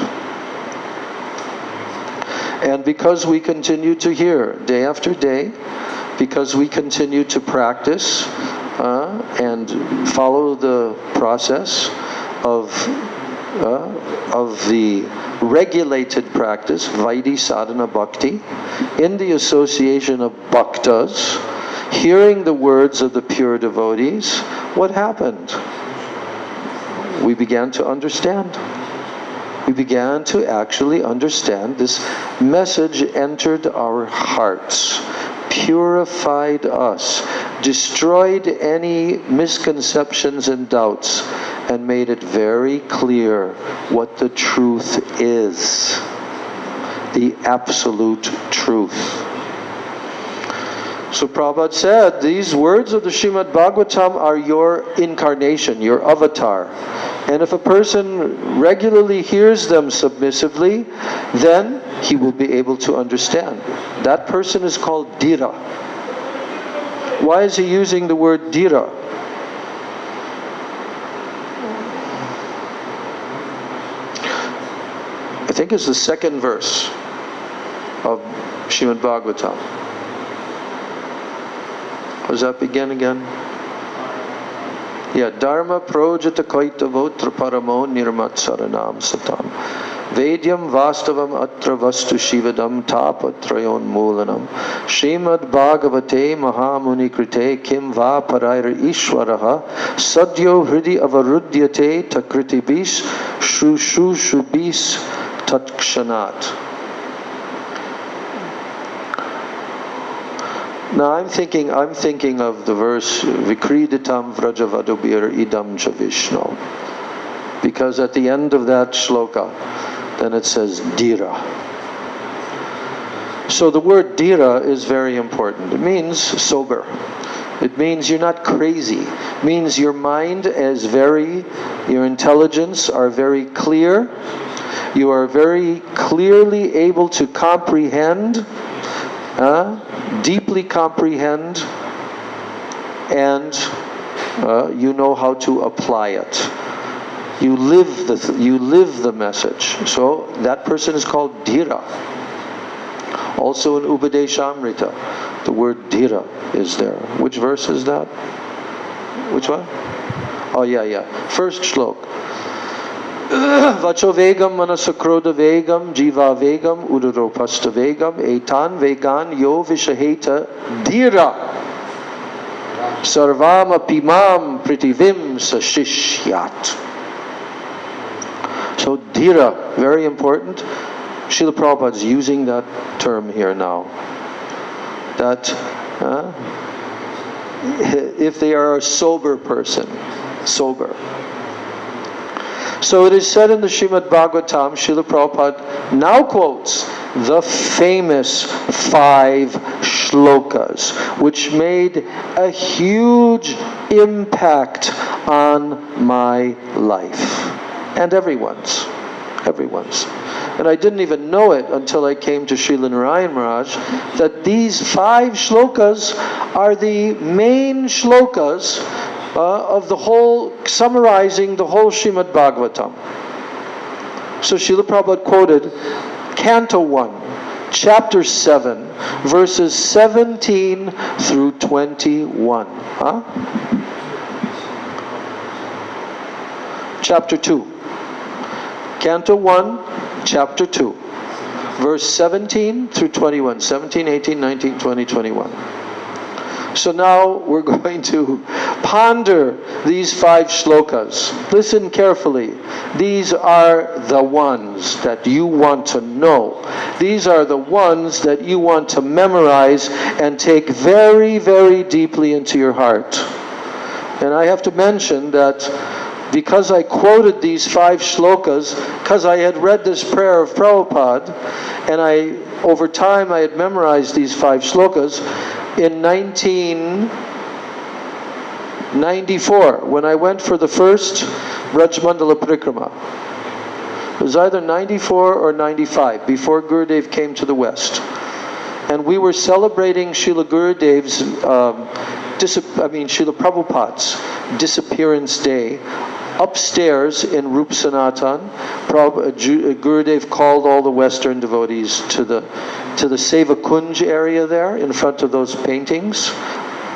And because we continue to hear day after day, because we continue to practice and follow the process of the regulated practice, Vaidhi Sadhana Bhakti, in the association of bhaktas, hearing the words of the pure devotees, what happened? We began to understand. We began to actually understand. This message entered our hearts, purified us, destroyed any misconceptions and doubts, and made it very clear what the truth is. The absolute truth. So Prabhupada said, these words of the Srimad Bhagavatam are your incarnation, your avatar. And if a person regularly hears them submissively, then he will be able to understand. That person is called dhira. Why is he using the word dhira? I think it's the second verse of Srimad Bhagavatam. Does that begin again? Yeah, Dharma projata kaita votra paramo nirmat saranam satam. Vedyam vastavam atra vastu shivadam tapatrayon mulanam. Srimad Bhagavate Mahamuni Krite kim va paraira ishwaraha sadyo hridi avarudyate takritibis shubis tatshanat. Now I'm thinking of the verse Vikriditam Vrajavadobir idam cha Vishnu. Because at the end of that shloka, then it says Dhira. So the word Dhira is very important. It means sober. It means you're not crazy. It means your mind is your intelligence are very clear. You are very clearly able to comprehend, deeply comprehend, and you know how to apply it. You live the message. So that person is called Dhira. Also in Upadeshamrita, the word Dhira is there. Which verse is that? Which one? Oh yeah. First shlok. Vacho vegam manasakroda vegam jiva vegam udaropasta vegam etan vegan yo vishaheta Dhira sarvam apimam pritivim sashishyat. So Dhira, very important. Srila Prabhupada is using that term here now. That if they are a sober person, sober. So it is said in the Srimad Bhagavatam, Srila Prabhupada now quotes the famous 5 shlokas, which made a huge impact on my life. And everyone's. And I didn't even know it until I came to Srila Narayan Maharaj, that these 5 shlokas are the main shlokas of the whole, summarizing the whole Srimad Bhagavatam. So Srila Prabhupada quoted Canto 1, Chapter 7, verses 17 through 21. Chapter 2. Canto 1, Chapter 2, verse 17 through 21. 17, 18, 19, 20, 21. So now we're going to ponder these 5 shlokas. Listen carefully. These are the ones that you want to know. These are the ones that you want to memorize and take very, very deeply into your heart. And I have to mention that because I quoted these 5 shlokas, because I had read this prayer of Prabhupada, and over time I had memorized these 5 shlokas, in 1994, when I went for the first Rajmandala Parikrama. It was either 94 or 95, before Gurudev came to the West. And we were celebrating Srila Gurudev's, Srila Prabhupada's disappearance day upstairs in Rup Sanatan. Gurudev called all the Western devotees to the Seva Kunj area there in front of those paintings,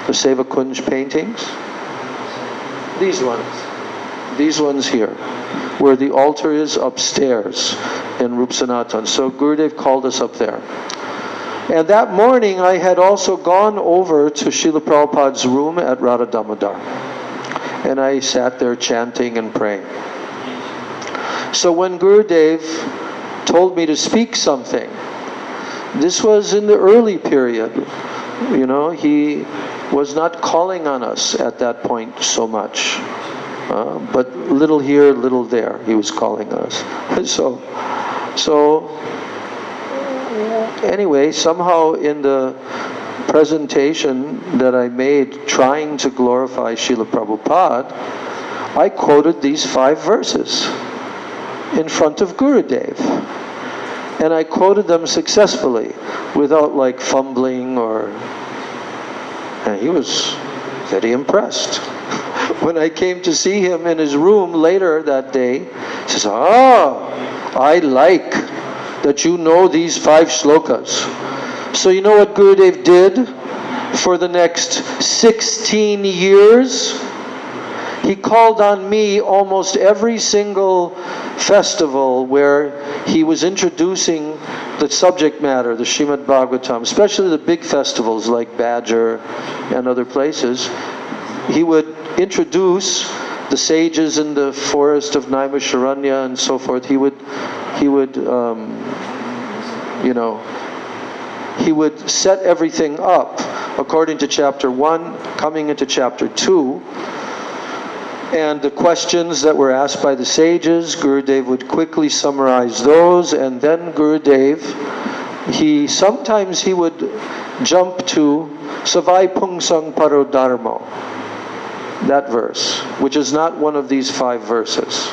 the Seva Kunj paintings. These ones here, where the altar is upstairs in Rup Sanatan. So Gurudev called us up there. And that morning I had also gone over to Srila Prabhupada's room at Radha Damodar. And I sat there chanting and praying. So when Gurudev told me to speak something, this was in the early period. He was not calling on us at that point so much. But little here, little there, he was calling on us. So anyway, somehow in the presentation that I made trying to glorify Srila Prabhupada, I quoted these 5 verses in front of Gurudev. And I quoted them successfully, without fumbling and he was very impressed. When I came to see him in his room later that day, he says, I like that you know these 5 shlokas. So you know what Gurudev did for the next 16 years? He called on me almost every single festival where he was introducing the subject matter, the Srimad Bhagavatam, especially the big festivals like Badger and other places. He would introduce the sages in the forest of Naimisharanya and so forth. He would set everything up according to chapter 1, coming into chapter 2. And the questions that were asked by the sages, Gurudev would quickly summarize those, and then Gurudev, sometimes he would jump to Savai Pungsang Paro Dharmo, that verse, which is not one of these 5 verses.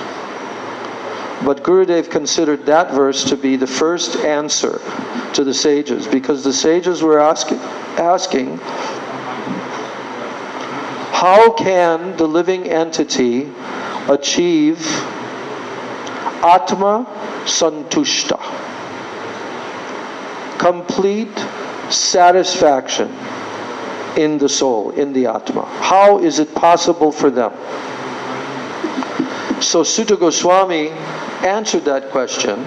But Gurudev considered that verse to be the first answer to the sages, because the sages were asking how can the living entity achieve Atma Santushta, complete satisfaction in the soul, in the Atma? How is it possible for them? So Sutta Goswami answered that question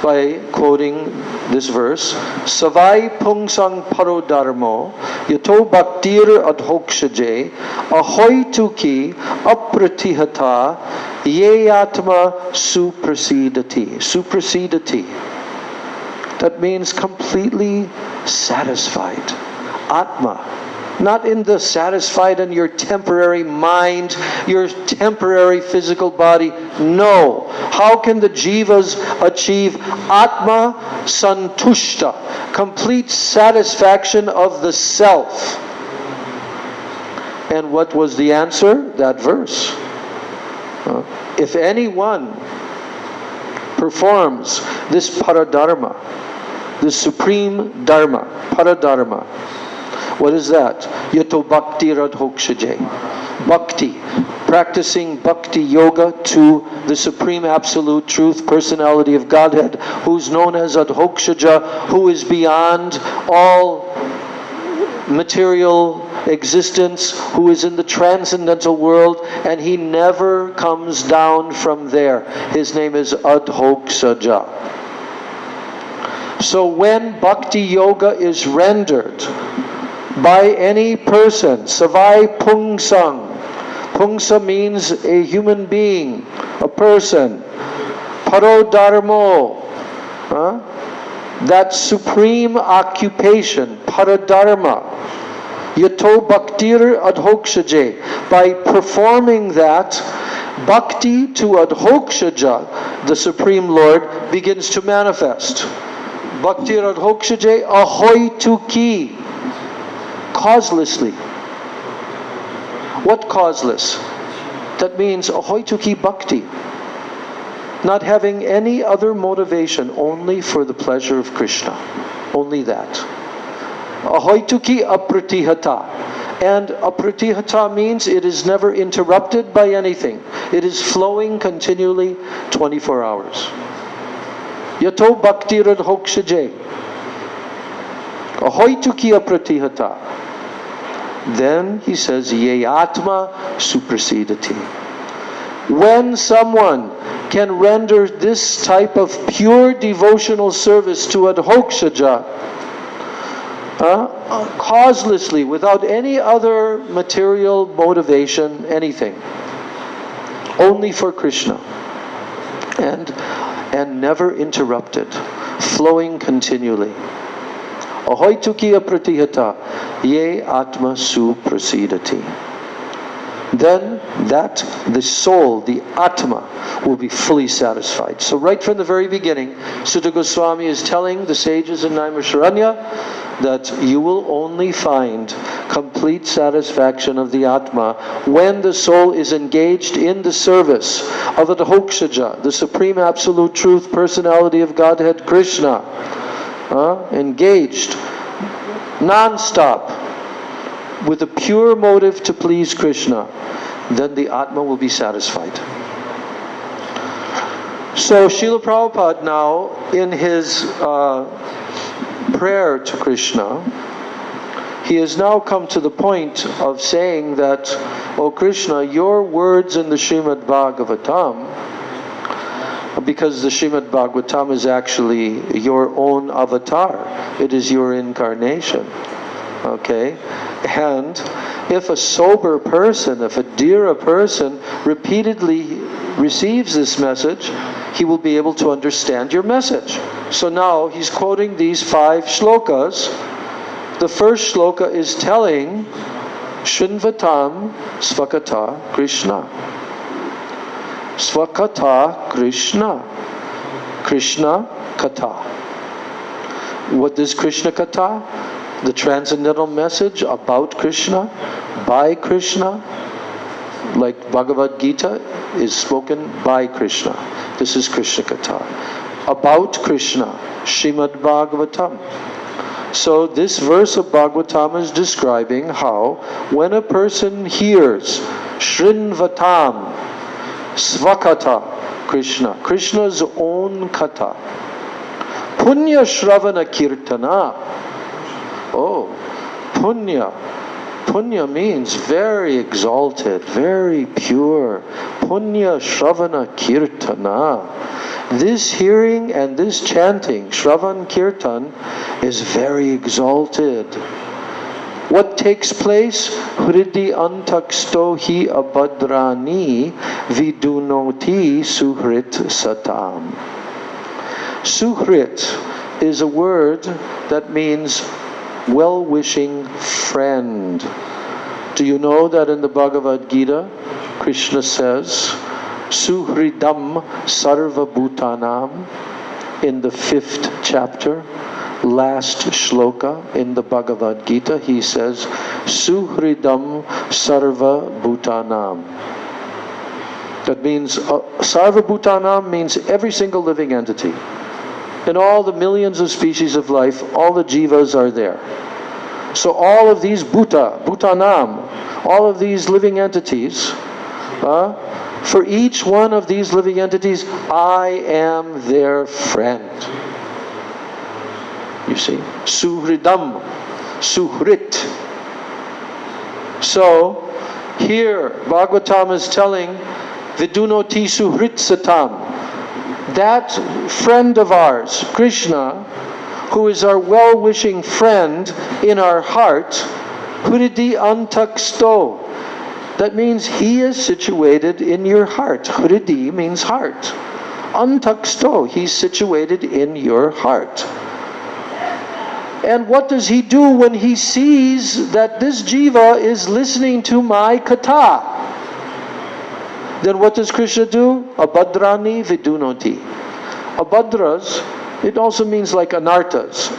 by quoting this verse, Savai Pungsang Paro Dharmo Yato Bhaktir Adhokshaje Ahoy Tuki Apratihata Yeyatma Suprasidati. Suprasidati. That means completely satisfied. Atma. Not in the satisfied in your temporary mind, your temporary physical body. No. How can the jivas achieve Atma Santushta, complete satisfaction of the self? And what was the answer? That verse. If anyone performs this paradharma, this supreme dharma, paradharma, what is that? Yato bhakti radhokshaje. Bhakti. Practicing bhakti yoga to the Supreme Absolute Truth, Personality of Godhead, who's known as Adhokshaja, who is beyond all material existence, who is in the transcendental world, and he never comes down from there. His name is Adhokshaja. So when bhakti yoga is rendered by any person, Savai Pungsang. Pungsa means a human being, a person. Paro Dharmo, that supreme occupation, Paradharma. Yato Bhaktir Adhokshaje. By performing that, Bhakti to Adhokshaja, the Supreme Lord, begins to manifest. Bhaktir Adhokshaje Ahoy Tuki. Causelessly. What causeless? That means ahoy tuki bhakti. Not having any other motivation, only for the pleasure of Krishna. Only that. Ahoy tuki apratihata. And apratihata means it is never interrupted by anything. It is flowing continually 24 hours. Yato bhakti radhokshaje. Ahoy tuki apratihata. Then he says, Yeyatma suprasidati. When someone can render this type of pure devotional service to Adhokshaja, causelessly, without any other material motivation, anything, only for Krishna, and never interrupted, flowing continually. Ahoy tuki apratihata, ye atma suprasidati. Then the soul, the Atma, will be fully satisfied. So right from the very beginning, Sutta Goswami is telling the sages in Naimisharanya that you will only find complete satisfaction of the Atma when the soul is engaged in the service of Adhokshaja, the Supreme Absolute Truth, Personality of Godhead, Krishna. Engaged non-stop with a pure motive to please Krishna, then the Atma will be satisfied. So Srila Prabhupada now, in his prayer to Krishna, he has now come to the point of saying that, O Krishna, your words in the Srimad Bhagavatam, because the Srimad Bhagavatam is actually your own avatar. It is your incarnation. Okay? And if a sober person, if a dhira person repeatedly receives this message, he will be able to understand your message. So now he's quoting these 5 shlokas, the The first shloka is telling Shrinvatam Svakata Krishna. Svakata Krishna. Krishna Kata. What is Krishna Kata? The transcendental message about Krishna, by Krishna, like Bhagavad Gita is spoken by Krishna. This is Krishna Kata. About Krishna, Srimad Bhagavatam. So this verse of Bhagavatam is describing how when a person hears Shrinvatam, Svakata, Krishna, Krishna's own kata, Punya Shravana Kirtana. Oh, Punya. Punya means very exalted, very pure. Punya Shravana Kirtana. This hearing and this chanting, Shravan Kirtan, is very exalted. What takes place? Hridi antaksto hi abhadrani vidunoti suhrit satam. Suhrit is a word that means well-wishing friend. Do you know that in the Bhagavad Gita, Krishna says, Suhridam Sarva Bhutanam, in the 5th chapter, last shloka in the Bhagavad Gita, he says, Suhridam Sarva Bhutanam. That means, Sarva Bhutanam means every single living entity. In all the millions of species of life, all the jivas are there. So all of these Bhutanam, all of these living entities, for each one of these living entities, I am their friend. You see? Suhridam, Suhrit. So, here, Bhagavatam is telling, Vidunoti Suhrit Satam. That friend of ours, Krishna, who is our well-wishing friend in our heart, Hridi Antaksto. That means he is situated in your heart. Hridi means heart. Antaksto, he's situated in your heart. And what does he do when he sees that this jiva is listening to my kata? Then what does Krishna do? Abhadrani vidunoti. Abhadras, it also means like anarthas.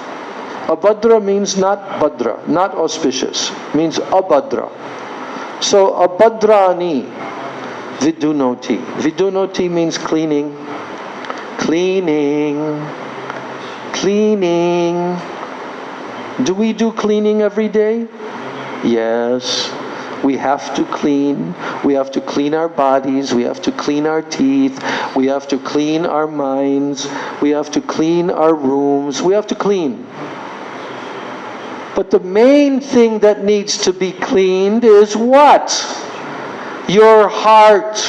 Abhadra means not Bhadra, not auspicious. Means abhadra. So abhadrani vidunoti. Vidunoti means cleaning. Cleaning. Cleaning. Do we do cleaning every day? Yes. We have to clean. We have to clean our bodies. We have to clean our teeth. We have to clean our minds. We have to clean our rooms. We have to clean. But the main thing that needs to be cleaned is what? Your heart.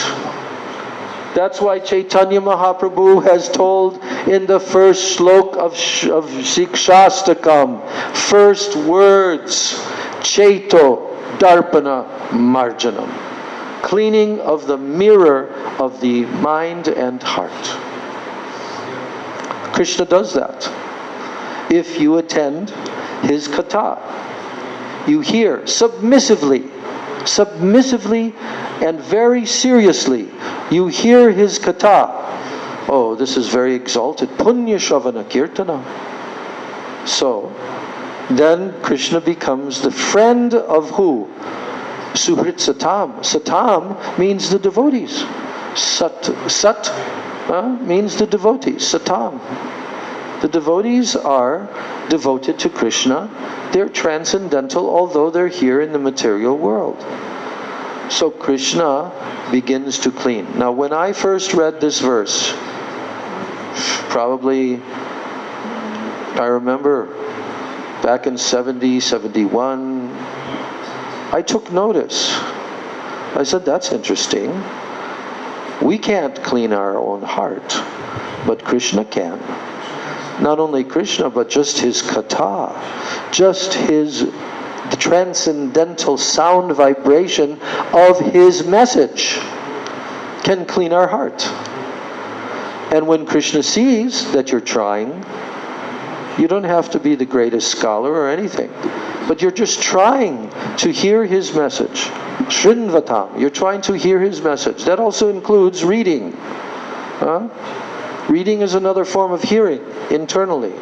That's why Chaitanya Mahaprabhu has told in the first slok of Sikshastakam, first words, Chaito Darpana Marjanam, cleaning of the mirror of the mind and heart. Krishna does that. If you attend his kata, you hear submissively and very seriously, you hear his kata. Oh, this is very exalted. Punya Shravana Kirtana. So, then Krishna becomes the friend of who? Suhrit Satam. Satam means the devotees. Sat means the devotees. Satam. The devotees are devoted to Krishna. They're transcendental, although they're here in the material world. So Krishna begins to clean. Now, when I first read this verse, probably, I remember back in 70, 71, I took notice. I said, that's interesting. We can't clean our own heart, but Krishna can. Not only Krishna, but just his kata, just the transcendental sound vibration of his message can clean our heart. And when Krishna sees that you're trying, you don't have to be the greatest scholar or anything. but you're just trying to hear his message. Shrinvatam, you're trying to hear his message. That also includes reading. Reading is another form of hearing internally.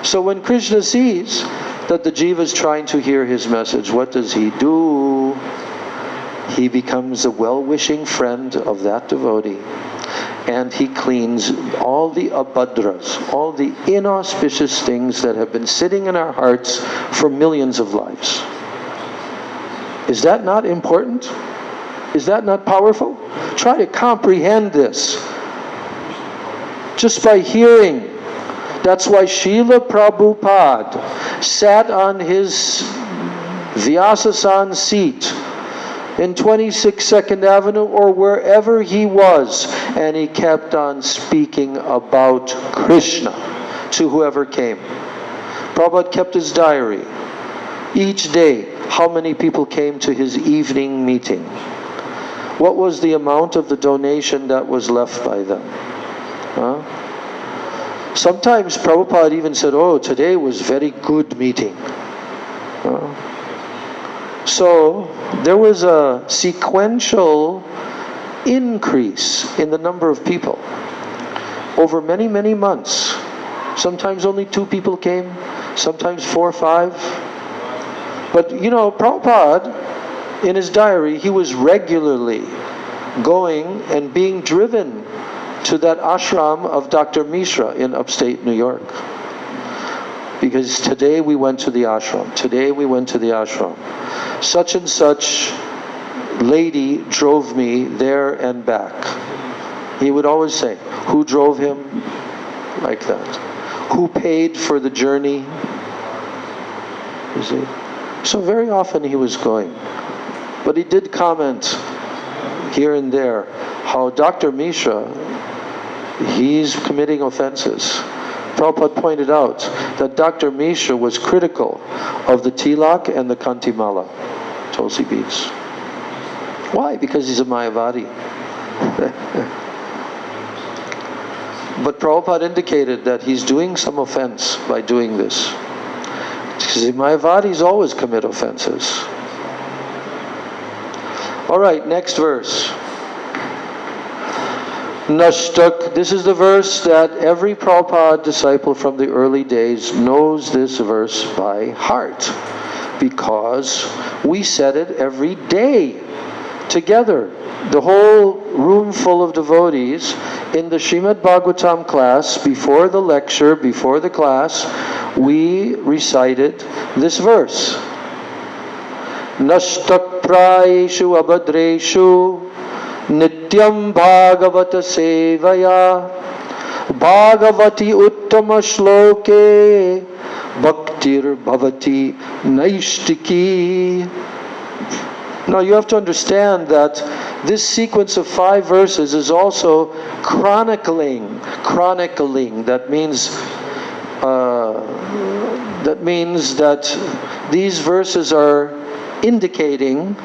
So when Krishna sees that the jiva is trying to hear his message, what does he do? He becomes a well-wishing friend of that devotee, and he cleans all the abhadras, all the inauspicious things that have been sitting in our hearts for millions of lives. Is that not important? Is that not powerful? Try to comprehend this just by hearing. That's why Srila Prabhupada sat on his Vyasasan seat in 26 Second Avenue or wherever he was, and he kept on speaking about Krishna to whoever came. Prabhupada kept his diary. Each day, how many people came to his evening meeting? What was the amount of the donation that was left by them? Sometimes Prabhupada even said, oh, today was very good meeting. So there was a sequential increase in the number of people over many, many months. Sometimes only 2 people came, sometimes 4 or 5. But Prabhupada, in his diary, he was regularly going and being driven to that ashram of Dr. Mishra in upstate New York. Because today we went to the ashram. Today we went to the ashram. Such and such lady drove me there and back. He would always say, who drove him? Like that. Who paid for the journey? You see? So very often he was going. But he did comment here and there how Dr. Mishra, he's committing offenses. Prabhupada pointed out that Dr. Mishra was critical of the tilak and the kantimala, tulsi beads. Why? Because he's a Mayavadi. But Prabhupada indicated that he's doing some offense by doing this. Because the Mayavadis always commit offenses. Alright, next verse. Nashtak, this is the verse that every Prabhupada disciple from the early days knows this verse by heart, because we said it every day together. The whole room full of devotees in the Srimad Bhagavatam class, before the lecture, before the class, we recited this verse. Nashtak prayeshu abhadreshu Nityam Bhagavata Sevaya Bhagavati Uttama Shloke Bhaktir Bhavati Naishtiki. Now you have to understand that this sequence of 5 verses is also chronicling. That means that these verses are indicating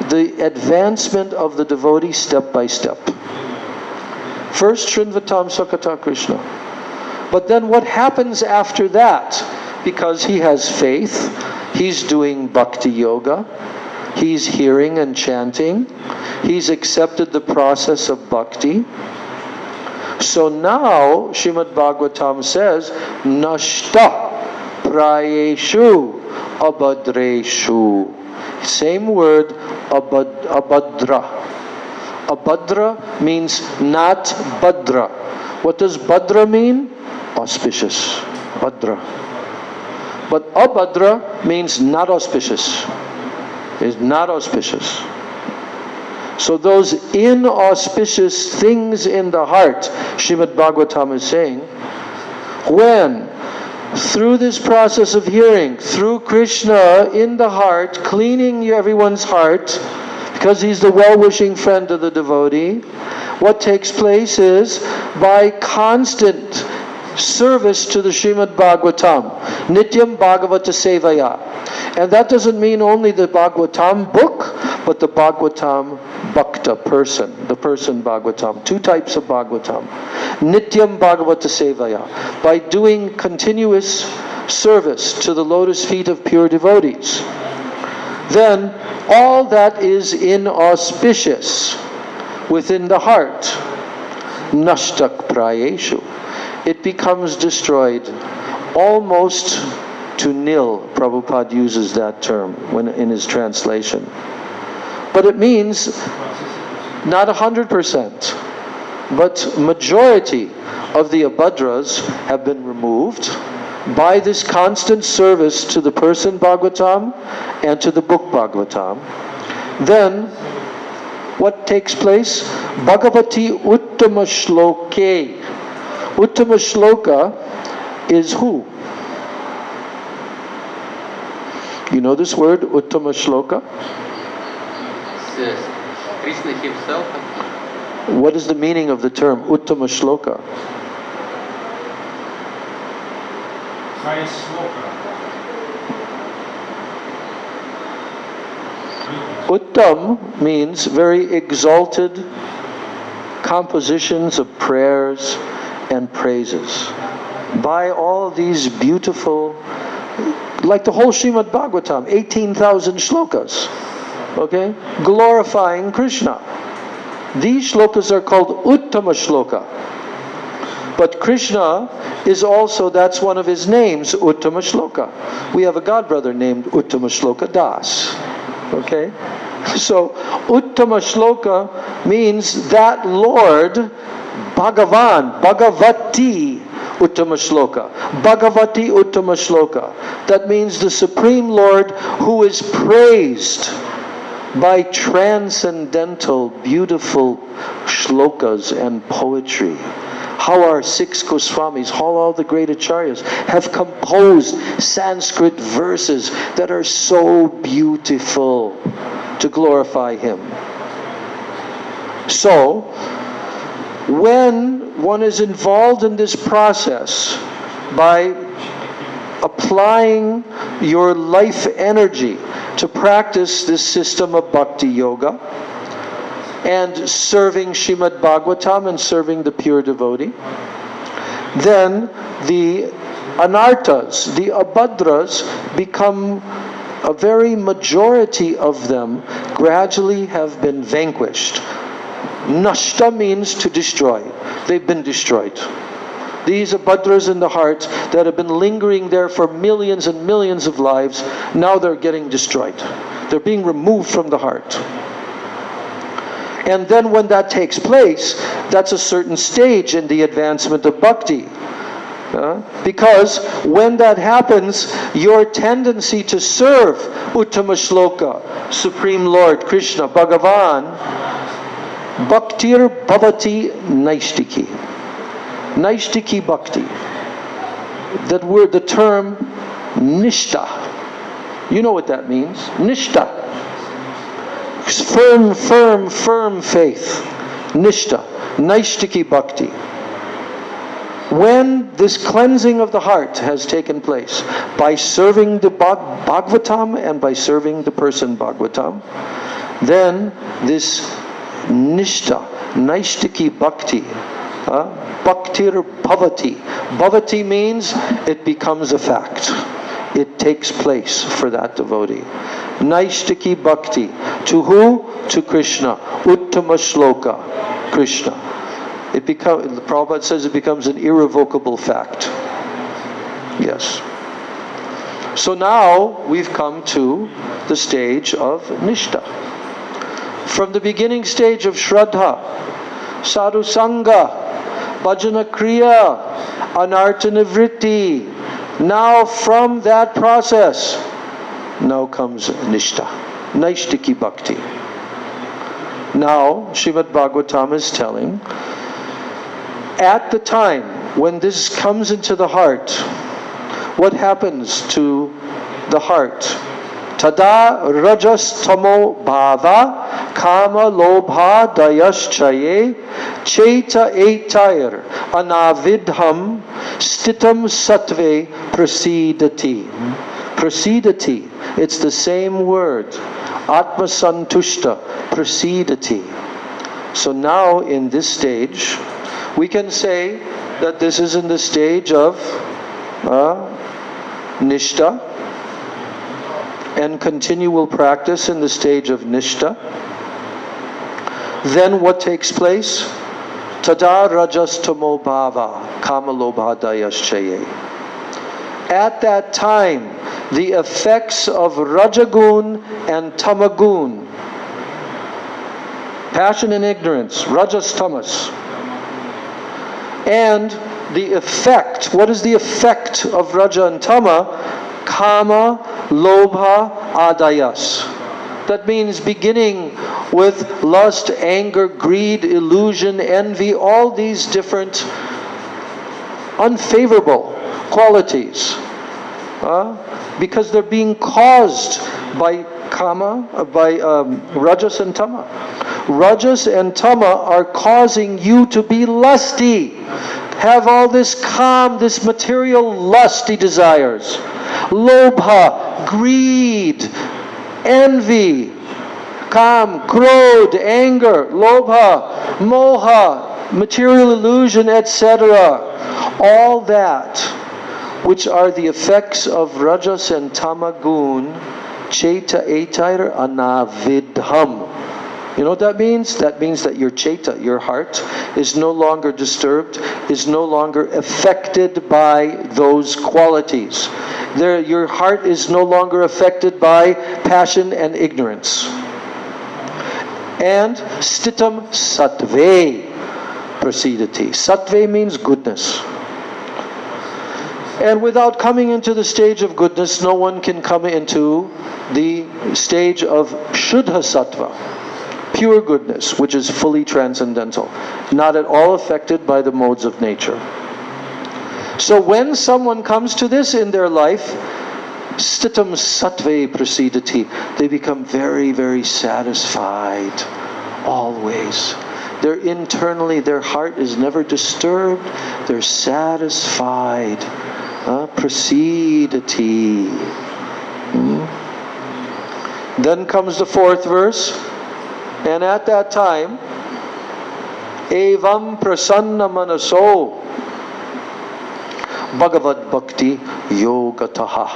the advancement of the devotee step by step. First, Shrinvatam Sakata Krishna. But then what happens after that? Because he has faith, he's doing bhakti yoga, he's hearing and chanting, he's accepted the process of bhakti. So now, Srimad Bhagavatam says, Nashta prayeshu abhadreshu. Same word, abhadra. Abhadra means not Bhadra. What does Bhadra mean? Auspicious. Bhadra. But Abhadra means not auspicious. It's not auspicious. So those inauspicious things in the heart, Srimad Bhagavatam is saying, when through this process of hearing, through Krishna in the heart, cleaning everyone's heart, because he's the well-wishing friend of the devotee, what takes place is, by constant service to the Srimad Bhagavatam, Nityam Bhagavata Sevaya. And that doesn't mean only the Bhagavatam book, but the Bhagavatam Bhakta person, the person Bhagavatam. 2 types of Bhagavatam. Nityam Bhagavata Sevaya. By doing continuous service to the lotus feet of pure devotees, then all that is inauspicious within the heart, nashtak prayeshu, it becomes destroyed almost to nil. Prabhupada uses that term when in his translation. But it means not 100%, but majority of the abhadras have been removed by this constant service to the person Bhagavatam and to the book Bhagavatam. Then what takes place? Bhagavati Uttama Shloke. Uttama Shloka is who? You know this word, Uttama Shloka? Krishna himself. What is the meaning of the term Uttama Shloka? Highest shloka. Uttam means very exalted compositions of prayers and praises by all these beautiful, like the whole Srimad Bhagavatam, 18,000 shlokas, okay, glorifying Krishna. These shlokas are called Uttama Shloka. But Krishna is also, that's one of his names, Uttama Shloka. We have a godbrother named Uttama Shloka Das. Okay? So, Uttama Shloka means that Lord, Bhagavan, Bhagavati Uttama Shloka. Bhagavati Uttama Shloka. That means the Supreme Lord who is praised by transcendental, beautiful shlokas and poetry. How our 6 Goswamis, how all the great acharyas have composed Sanskrit verses that are so beautiful to glorify Him. So, when one is involved in this process by applying your life energy to practice this system of bhakti yoga, and serving Srimad Bhagavatam and serving the pure devotee, then the anarthas, the abhadras, become a very majority of them gradually have been vanquished. Nashta means to destroy. They've been destroyed. These abhadras in the heart that have been lingering there for millions and millions of lives, now they're getting destroyed. They're being removed from the heart. And then when that takes place, that's a certain stage in the advancement of bhakti. Because when that happens, your tendency to serve Uttama Shloka, Supreme Lord Krishna, Bhagavan, Bhaktir Bhavati Naishtiki. Naishtiki Bhakti. That word, the term Nishta. You know what that means? Nishta. Firm faith. Nishta. Naishtiki Bhakti. When this cleansing of the heart has taken place by serving the Bhagavatam and by serving the person Bhagavatam, then this Nishta, Naishtiki Bhakti, Bhaktir Bhavati. Bhavati means it becomes a fact. It takes place for that devotee. Naishtiki Bhakti. To who? To Krishna. Uttama Shloka. Krishna. Prabhupada says it becomes an irrevocable fact. Yes. So now we've come to the stage of Nishta. From the beginning stage of Shraddha, Sadhu Sangha, Bhajana Kriya, Anartha Nivritti. Now from that process, now comes Nishta, Naishtiki Bhakti. Now, Srimad Bhagavatam is telling, at the time when this comes into the heart, what happens to the heart? Tada rajas tamo bhava kama lobha dayaschaye cheta etair anavidham stitam sattve prasidati. Prasidati, it's the same word. Atma santushta, prasidati. So now in this stage, we can say that this is in the stage of Nishta, and continual practice in the stage of Nishta, then what takes place? Tada rajas tamo bhava kamalobhadayaschaye. At that time, the effects of Rajagun and Tamagun, passion and ignorance, Rajas Tamas, and the effect, what is the effect of Raja and Tama? Kama, Lobha, Adayas. That means beginning with lust, anger, greed, illusion, envy, all these different unfavorable qualities. Because they're being caused by Kama, by Rajas and Tama. Rajas and Tama are causing you to be lusty. Have all this this material lusty desires. Lobha, greed, envy, kam, krodh, anger, lobha, moha, material illusion, etc. All that which are the effects of Rajas and Tamagun, Cheta etair anavidham. You know what that means? That means that your Cheta, your heart, is no longer disturbed, is no longer affected by those qualities. Your heart is no longer affected by passion and ignorance. And stitam sattve prasidati. Sattve means goodness. And without coming into the stage of goodness, no one can come into the stage of Shuddha Sattva, pure goodness, which is fully transcendental, not at all affected by the modes of nature. So when someone comes to this in their life, Stitam Sattve Prasidati, they become very, very satisfied, always. They're internally, their heart is never disturbed, they're satisfied. Prasidati. Then comes the fourth verse, and at that time, Evam prasanna manaso Bhagavad Bhakti Yogataha.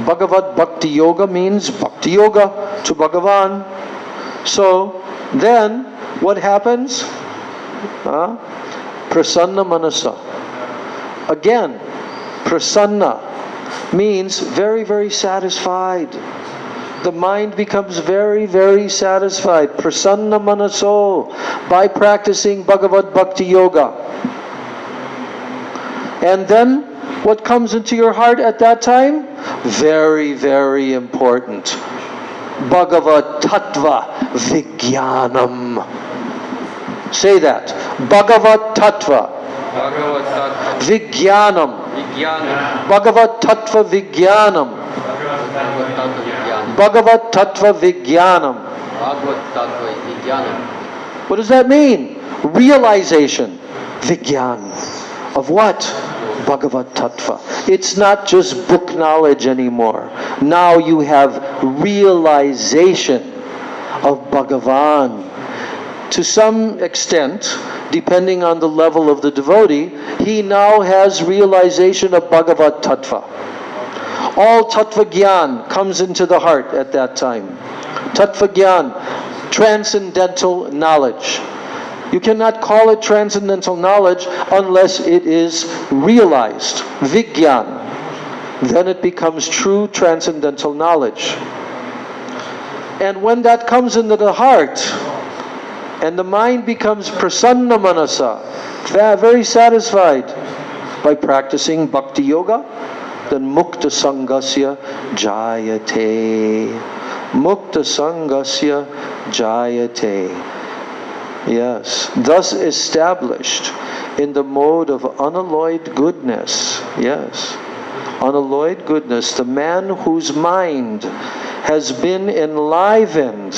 Bhagavad Bhakti Yoga means Bhakti Yoga to Bhagavan. So then what happens? Prasanna Manasa. Again, Prasanna means very, very satisfied. The mind becomes very, very satisfied. Prasanna Manaso, by practicing Bhagavad Bhakti Yoga. And then, what comes into your heart at that time? Very, very important. Bhagavad Tattva Vijnanam. Say that. Bhagavad Tattva Vijnanam. Bhagavad Tattva Vijnanam. Bhagavad Tattva Vijnanam. What does that mean? Realization. Vijnan. Of what? Bhagavad Tattva. It's not just book knowledge anymore. Now you have realization of Bhagavan. To some extent, depending on the level of the devotee, he now has realization of Bhagavad Tattva. All Tattva Gyan comes into the heart at that time. Tattva Gyan, transcendental knowledge. You cannot call it transcendental knowledge unless it is realized. Vijnan. Then it becomes true transcendental knowledge. And when that comes into the heart, and the mind becomes prasanna manasa, very satisfied, by practicing bhakti yoga, then mukta sangasya jayate. Mukta sangasya jayate. Yes, thus established in the mode of unalloyed goodness. Yes, unalloyed goodness, the man whose mind has been enlivened,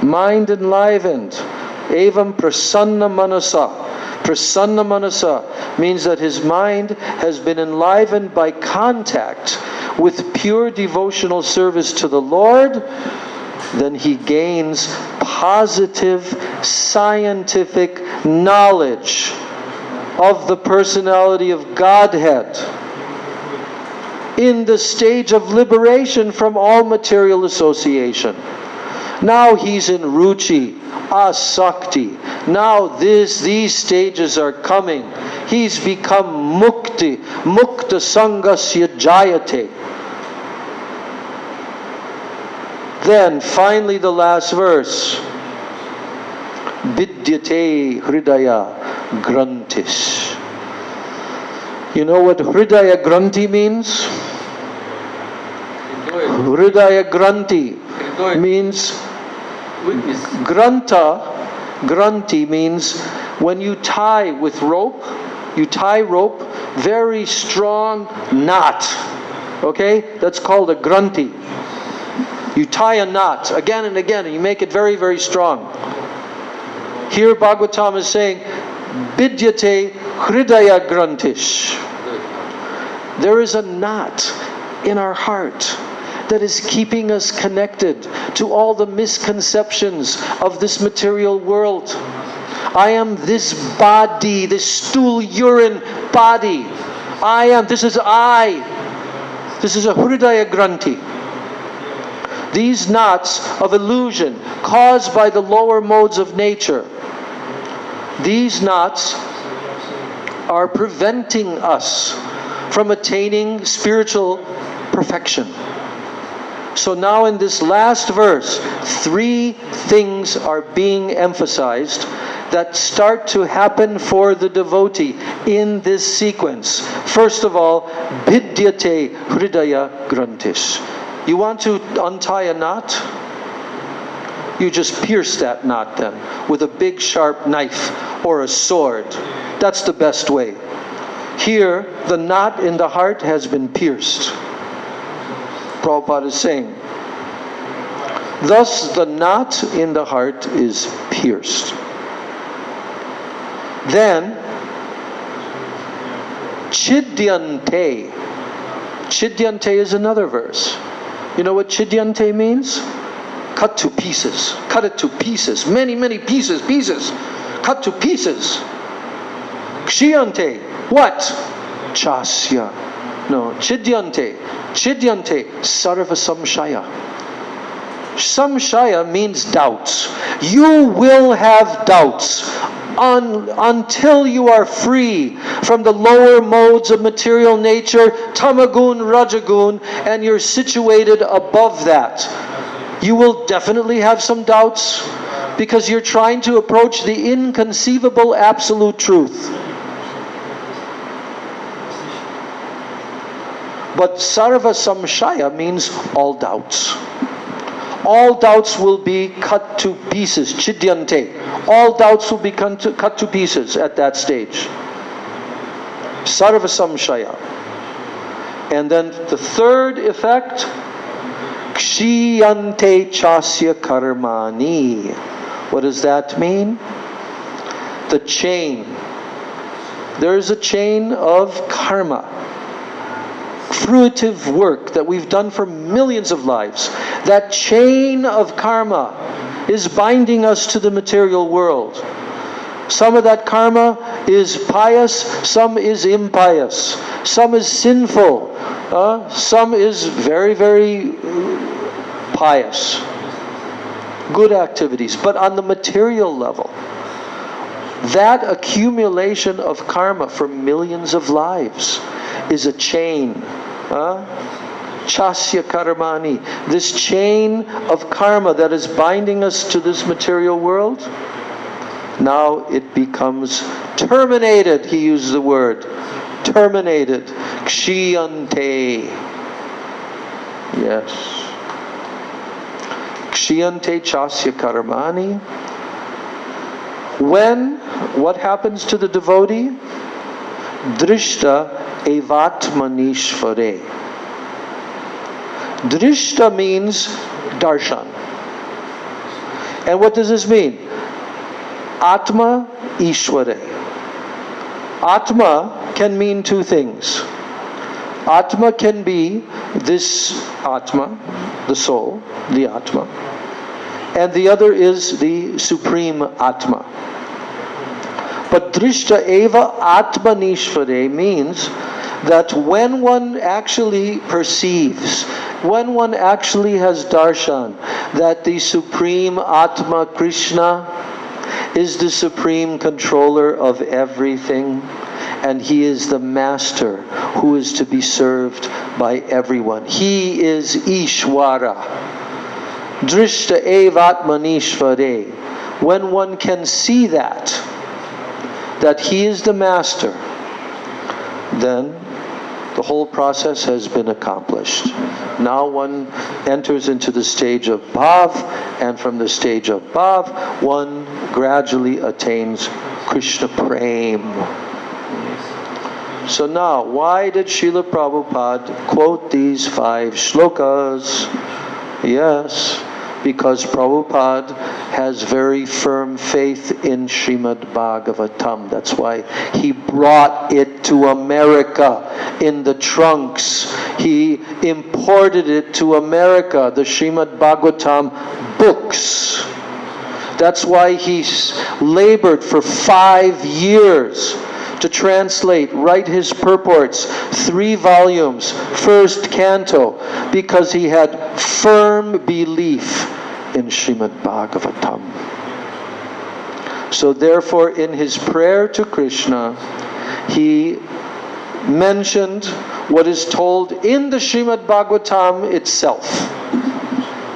evam prasanna manasa. Prasanna manasa means that his mind has been enlivened by contact with pure devotional service to the Lord. Then he gains positive scientific knowledge of the personality of Godhead. in the stage of liberation from all material association. Now he's in ruchi, asakti. Now these stages are coming. He's become mukti, mukta sangasya jayate. Then finally the last verse. Vidyate hridaya grantis. You know what hridaya granti means? Hridaya granti means Witness. Granti means when you tie with rope, you tie rope, very strong knot. Okay? That's called a granti. You tie a knot again and again, and you make it very, very strong. Here Bhagavatam is saying, Vidyate hridaya grantish. There is a knot in our heart that is keeping us connected to all the misconceptions of this material world. I am this body, this stool urine body. This is I. This is a hridaya granti. These knots of illusion caused by the lower modes of nature, these knots are preventing us from attaining spiritual perfection. So now in this last verse, 3 things are being emphasized that start to happen for the devotee in this sequence. First of all, Vidyate hridaya grantis. You want to untie a knot? You just pierce that knot then with a big sharp knife or a sword. That's the best way. Here, the knot in the heart has been pierced. Prabhupada is saying, thus the knot in the heart is pierced. Then, chidyante. Chidyante is another verse. You know what chidyante means? Cut to pieces. Cut it to pieces. Many, many pieces. Cut to pieces. Kshiyante. What? Chasya. No. Chidyante. Chidyante. Sarva samshaya. Samshaya means doubts. You will have doubts until you are free from the lower modes of material nature, tamagun, rajagun, and you're situated above that. You will definitely have some doubts because you're trying to approach the inconceivable absolute truth. But sarva samshaya means all doubts. All doubts will be cut to pieces, chidyante. All doubts will be cut to pieces at that stage. Sarva samshaya. And then the third effect, kshiyante chasya karmani. What does that mean? The chain. There is a chain of karma. Fruitive work that we've done for millions of lives. That chain of karma is binding us to the material world. Some of that karma is pious, some is impious, some is sinful, some is very, very pious. Good activities. But on the material level, that accumulation of karma for millions of lives is a chain. Chasya karmani. This chain of karma that is binding us to this material world, now it becomes terminated. He uses the word terminated. Kshiyante. Yes. Kshiyante chasya karmani. What happens to the devotee? Drishta evatmanishvare. Drishta means darshan. And what does this mean? Atma Ishvare. Atma can mean 2 things. Atma can be this Atma, the soul, the Atma. And the other is the supreme Atma. But Drishta Eva Atmanishvare means that when one actually perceives, when one actually has darshan, that the Supreme Atma Krishna is the supreme controller of everything, and He is the master who is to be served by everyone. He is Ishwara. Drishta evatmanishvare. When one can see that He is the master, then the whole process has been accomplished. Now one enters into the stage of Bhav, and from the stage of Bhav, one gradually attains Krishna Prem. So now, why did Srila Prabhupada quote these 5 shlokas? Yes, because Prabhupada has very firm faith in Srimad Bhagavatam. That's why he brought it to America in the trunks. He imported it to America, the Srimad Bhagavatam books. That's why he labored for 5 years to translate, write his purports, 3 volumes, first canto, because he had firm belief in Srimad Bhagavatam. So therefore, in his prayer to Krishna, he mentioned what is told in the Srimad Bhagavatam itself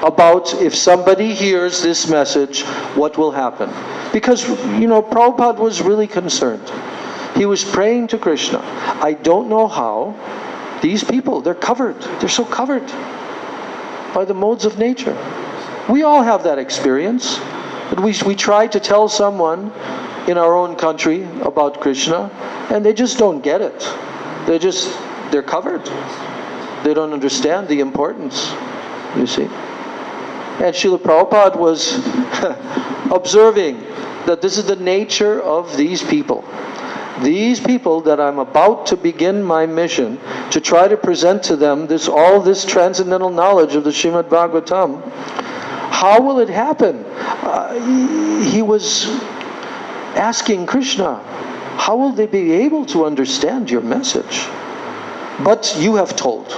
about if somebody hears this message, what will happen. Because, Prabhupada was really concerned. He was praying to Krishna. I don't know how these people, they're covered. They're so covered by the modes of nature. We all have that experience. But we try to tell someone in our own country about Krishna, and they just don't get it. They're covered. They don't understand the importance, you see. And Srila Prabhupada was observing that this is the nature of these people. These people that I'm about to begin my mission to try to present to them all this transcendental knowledge of the Srimad Bhagavatam. How will it happen? He was asking Krishna, how will they be able to understand your message? But you have told.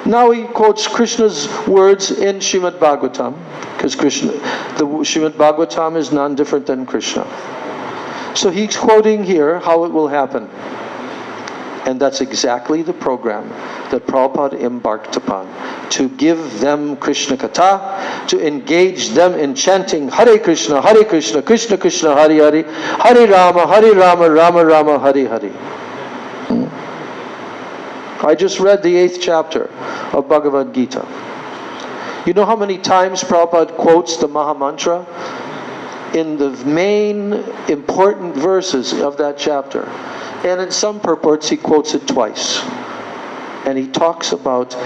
Now he quotes Krishna's words in Srimad Bhagavatam, because the Srimad Bhagavatam is none different than Krishna. So he's quoting here how it will happen. And that's exactly the program that Prabhupada embarked upon. To give them Krishna Katha, to engage them in chanting Hare Krishna, Krishna Krishna, Hare Hare, Hare Rama, Rama Rama, Hare Hare. I just read the 8th chapter of Bhagavad Gita. You know how many times Prabhupada quotes the Maha Mantra? In the main important verses of that chapter. And in some purports he quotes it twice. And he talks about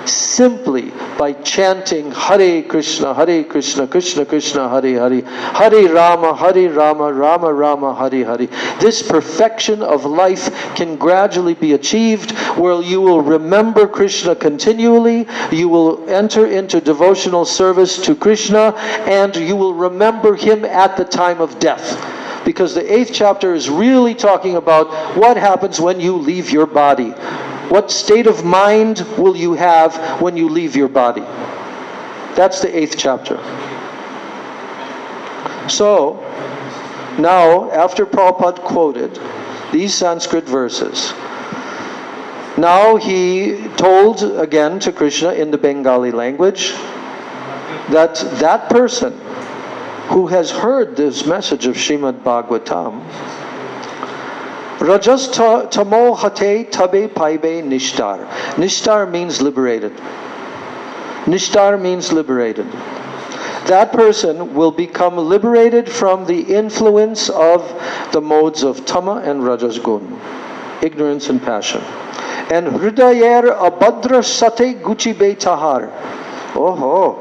simply by chanting Hare Krishna, Krishna Krishna, Hare Hare, Hare Rama, Rama Rama, Hare Hare. This perfection of life can gradually be achieved where you will remember Krishna continually, you will enter into devotional service to Krishna, and you will remember Him at the time of death. Because the 8th chapter is really talking about what happens when you leave your body. What state of mind will you have when you leave your body? That's the 8th chapter. So, now, after Prabhupada quoted these Sanskrit verses, now he told again to Krishna in the Bengali language that person who has heard this message of Srimad Bhagavatam, Rajas tamo hate tabe paibe nishtar. Nishtar means liberated. Nishtar means liberated. That person will become liberated from the influence of the modes of tama and rajas gun, ignorance and passion. And hridayer abhadra sate guchibe tahar. Oh,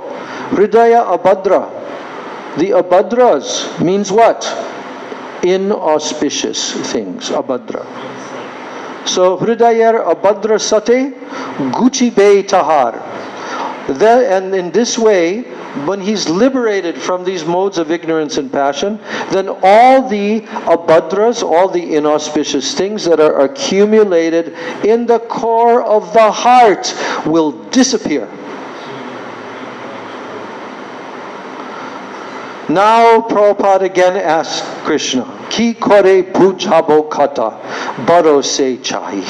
hridaya abhadra. The abhadras means what? Inauspicious things, abhadra. So, hridayer abhadra sate guchibe tahar. And in this way, when he's liberated from these modes of ignorance and passion, then all the abhadras, all the inauspicious things that are accumulated in the core of the heart will disappear. Now Prabhupada again asked Krishna, Ki kore bujhabo kata baro se chahi.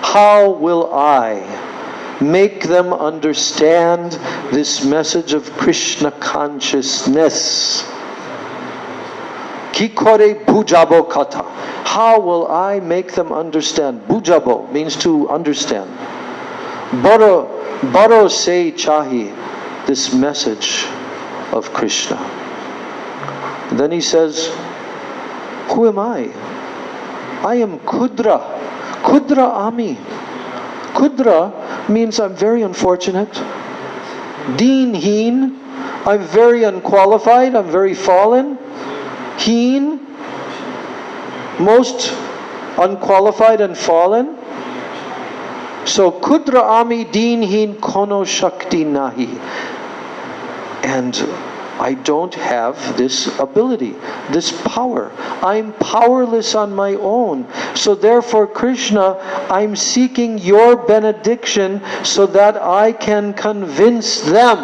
How will I make them understand this message of Krishna consciousness? Ki kore bujhabo kata. How will I make them understand? Bujhabo means to understand. Baro se chahi, this message of Krishna. And then he says, who am I? I am Kudra. Kudra Ami. Kudra means I'm very unfortunate. Deen Heen, I'm very unqualified, I'm very fallen. Heen, most unqualified and fallen. So Kudra Ami Deen Heen Kono Shakti Nahi. And I don't have this ability, this power. I'm powerless on my own. So therefore, Krishna, I'm seeking your benediction so that I can convince them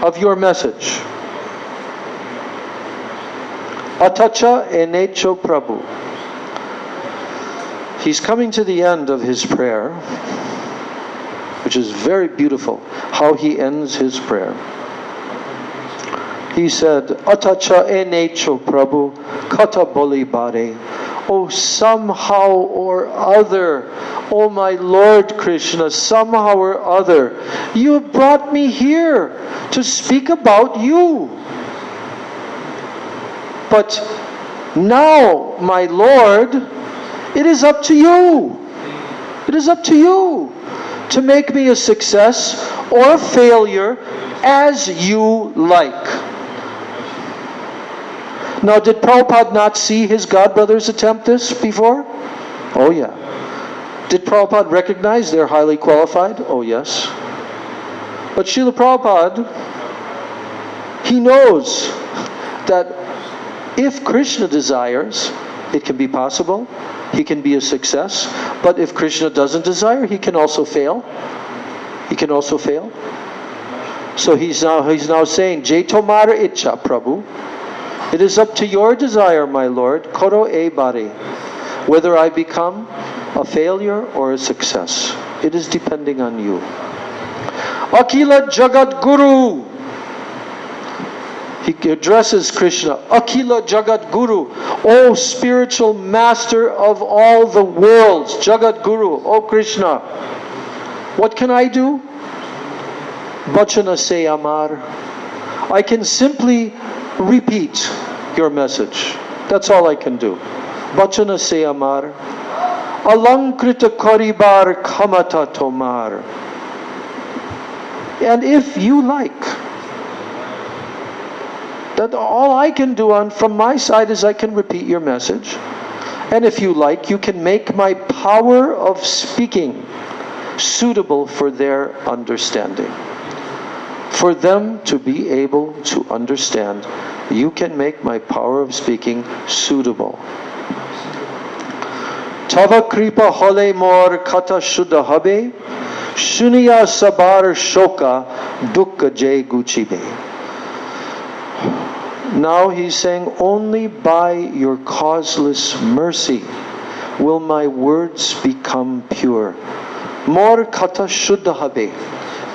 of your message. Atacha enecho Prabhu. He's coming to the end of his prayer, which is very beautiful, how he ends his prayer. He said, Atacha enecho Prabhu, kata boli bare. Oh, somehow or other, oh my Lord Krishna, somehow or other, you have brought me here to speak about you. But now, my Lord, it is up to you. It is up to you to make me a success or a failure as you like. Now, did Prabhupada not see his godbrothers attempt this before? Oh, yeah. Did Prabhupada recognize they're highly qualified? Oh, yes. But Srila Prabhupada, he knows that if Krishna desires, it can be possible. He can be a success. But if Krishna doesn't desire, he can also fail. He can also fail. So he's now saying, Jai tomara ichha, Prabhu. It is up to your desire, my Lord, koro e bare, whether I become a failure or a success. It is depending on you. Akila Jagat Guru. He addresses Krishna. Akila Jagat Guru. O spiritual master of all the worlds. Jagat Guru. O Krishna. What can I do? Bachana se amar. I can simply repeat your message. That's all I can do. Bachana se amar. Alankrita karibar kamata tomar. And if you like, that all I can do from my side is I can repeat your message. And if you like, you can make my power of speaking suitable for their understanding. For them to be able to understand, you can make my power of speaking suitable. Tava kripa hole mor kata shuddha habe, shuniya sabar shoka dukkha jay guchibe. Now he's saying, only by your causeless mercy will my words become pure. Mor kata shuddha habe.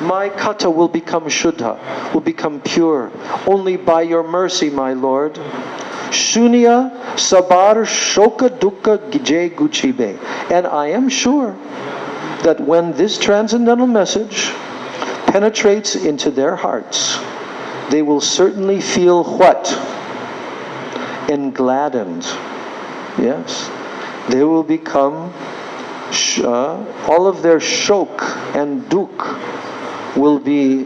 My kata will become shuddha, will become pure, only by your mercy, my Lord. Shunya sabar shoka dukkha jay guchibe. And I am sure that when this transcendental message penetrates into their hearts, they will certainly feel what? Engladdened. Yes. They will become, all of their shok and duk will be,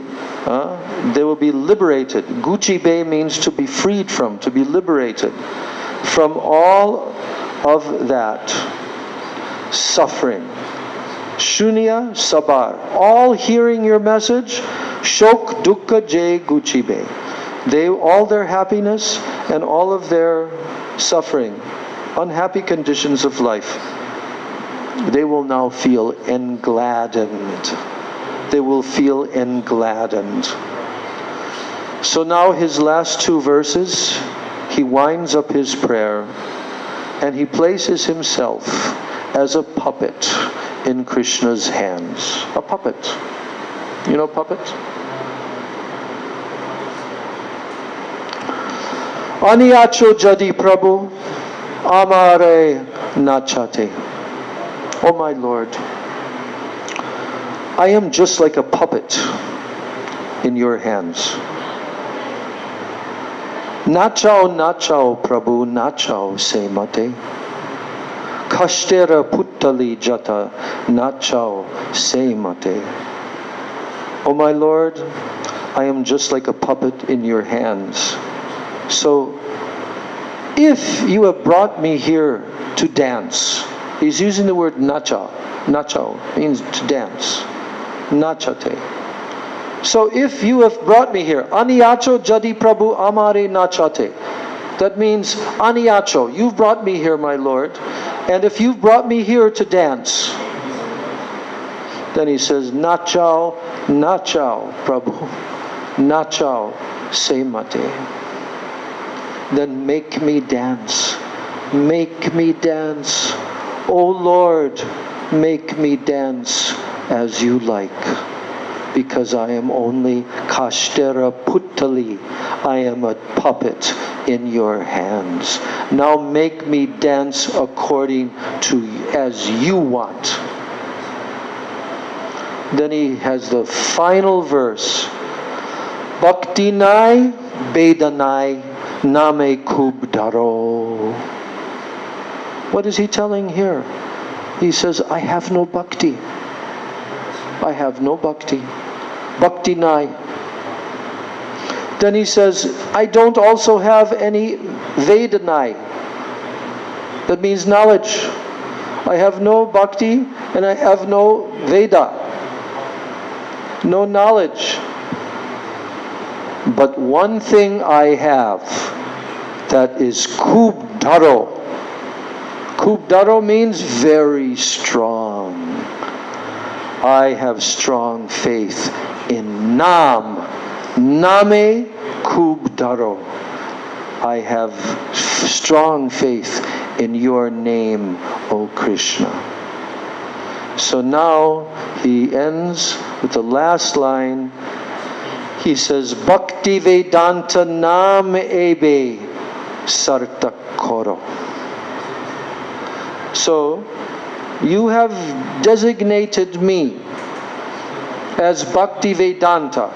they will be liberated. Guchibe means to be freed from, to be liberated from all of that suffering. Shunya sabar. All hearing your message Shok dukkha jay guchibe. They, all their happiness and all of their suffering, unhappy conditions of life, they will now feel engladdened. They will feel engladdened. So now his last two verses, he winds up his prayer and he places himself as a puppet in Krishna's hands. A puppet. You know puppet? Aniyacho jadi Prabhu, amare nachate. Oh my Lord, I am just like a puppet in your hands. Nachao, nachao, Prabhu, nachao, se mate. Kashtera puttali jata, nachao, se mate. Oh my Lord, I am just like a puppet in your hands. So, if you have brought me here to dance, he's using the word nacha. Nachao means to dance. Nachate. So if you have brought me here, Aniyacho jadi Prabhu amare nachate. That means, Aniyacho, you've brought me here, my Lord. And if you've brought me here to dance, then he says, Nachao, nachao, Prabhu. Nachao, se mate. Then make me dance. Make me dance. O Lord, make me dance as you like. Because I am only Kashtera Puttali. I am a puppet in your hands. Now make me dance according to as you want. Then he has the final verse. Bhaktinai Bedanai Name Kubdaro. What is he telling here? He says, I have no bhakti. I have no bhakti. Bhakti nai. Then he says, I don't also have any Vedanai. That means knowledge. I have no bhakti and I have no Veda. No knowledge. But one thing I have, that is Kubdaro. Kubdaro means very strong. I have strong faith in Nam. Name Kubdaro. I have strong faith in your name, O Krishna. So now he ends with the last line. He says, Bhakti Vedanta Nam Ebe Sarta Koro. So, you have designated me as Bhakti Vedanta,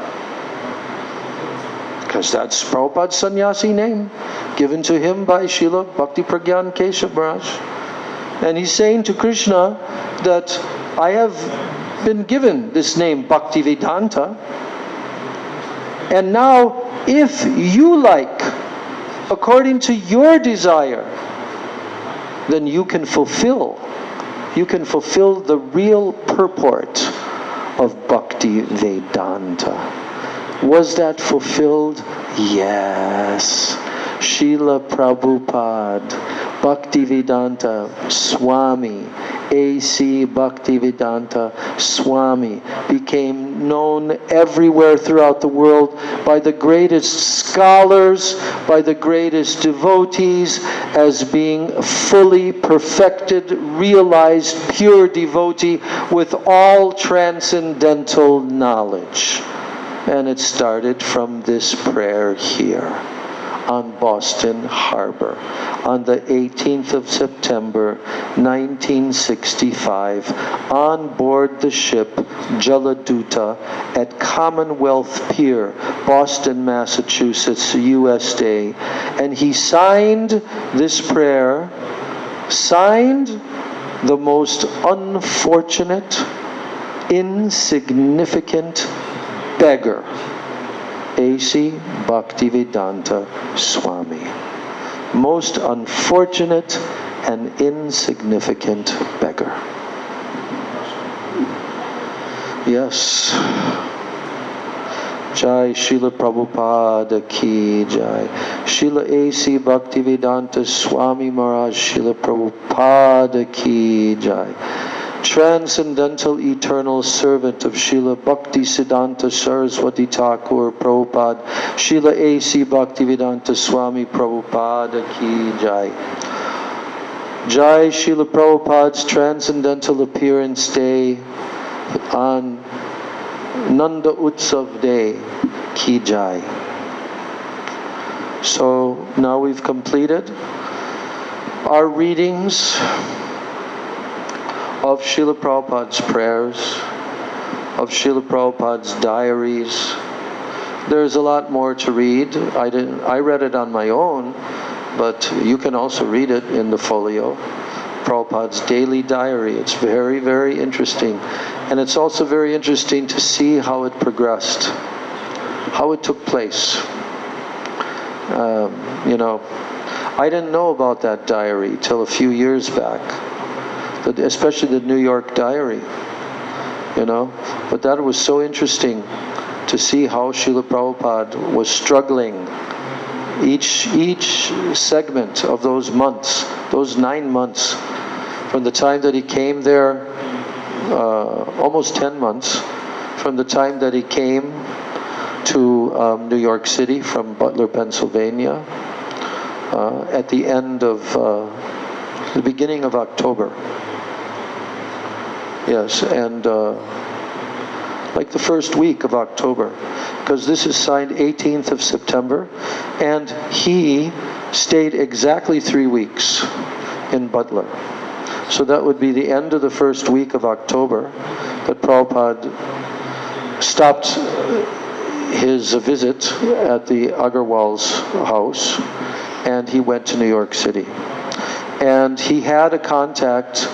because that's Prabhupada's sannyasi name, given to him by Srila Bhakti Pragyan Keshav Maharaj. And he's saying to Krishna that I have been given this name Bhakti Vedanta, and now if you like, according to your desire, then you can fulfill the real purport of Bhakti Vedanta. Was that fulfilled? Yes. Srila Prabhupada, Bhaktivedanta Swami, A.C. Bhaktivedanta Swami, became known everywhere throughout the world by the greatest scholars, by the greatest devotees, as being fully perfected, realized, pure devotee with all transcendental knowledge. And it started from this prayer here on Boston Harbor on the 18th of September 1965 on board the ship Jaladuta at Commonwealth Pier, Boston, Massachusetts, USA. And he signed this prayer, signed the most unfortunate, insignificant beggar, A.C. Bhaktivedanta Swami. Most unfortunate and insignificant beggar. Yes. Jai Srila Prabhupada Ki Jai. Srila A.C. Bhaktivedanta Swami Maharaj Srila Prabhupada Ki Jai. Transcendental eternal servant of Srila Bhakti Siddhanta Saraswati Thakur Prabhupada Srila A.C. Bhaktivedanta Swami Prabhupada Ki Jai. Jai Srila Prabhupada's transcendental appearance day on Nanda Utsav Day, Ki Jai. So now we've completed our readings of Srila Prabhupada's prayers, of Srila Prabhupada's diaries. There's a lot more to read. I read it on my own, but you can also read it in the folio. Prabhupada's daily diary. It's very, very interesting. And it's also very interesting to see how it progressed, how it took place. You know, I didn't know about that diary till a few years back, especially the New York diary, you know. But that was so interesting to see how Srila Prabhupada was struggling each segment of those months, those 9 months, from the time that he came there, almost 10 months, from the time that he came to New York City from Butler, Pennsylvania, at the end of, the beginning of October. Yes, and like the first week of October, because this is signed 18th of September, and he stayed exactly 3 weeks in Butler. So that would be the end of the first week of October that Prabhupada stopped his visit at the Agarwal's house, and he went to New York City. And he had a contact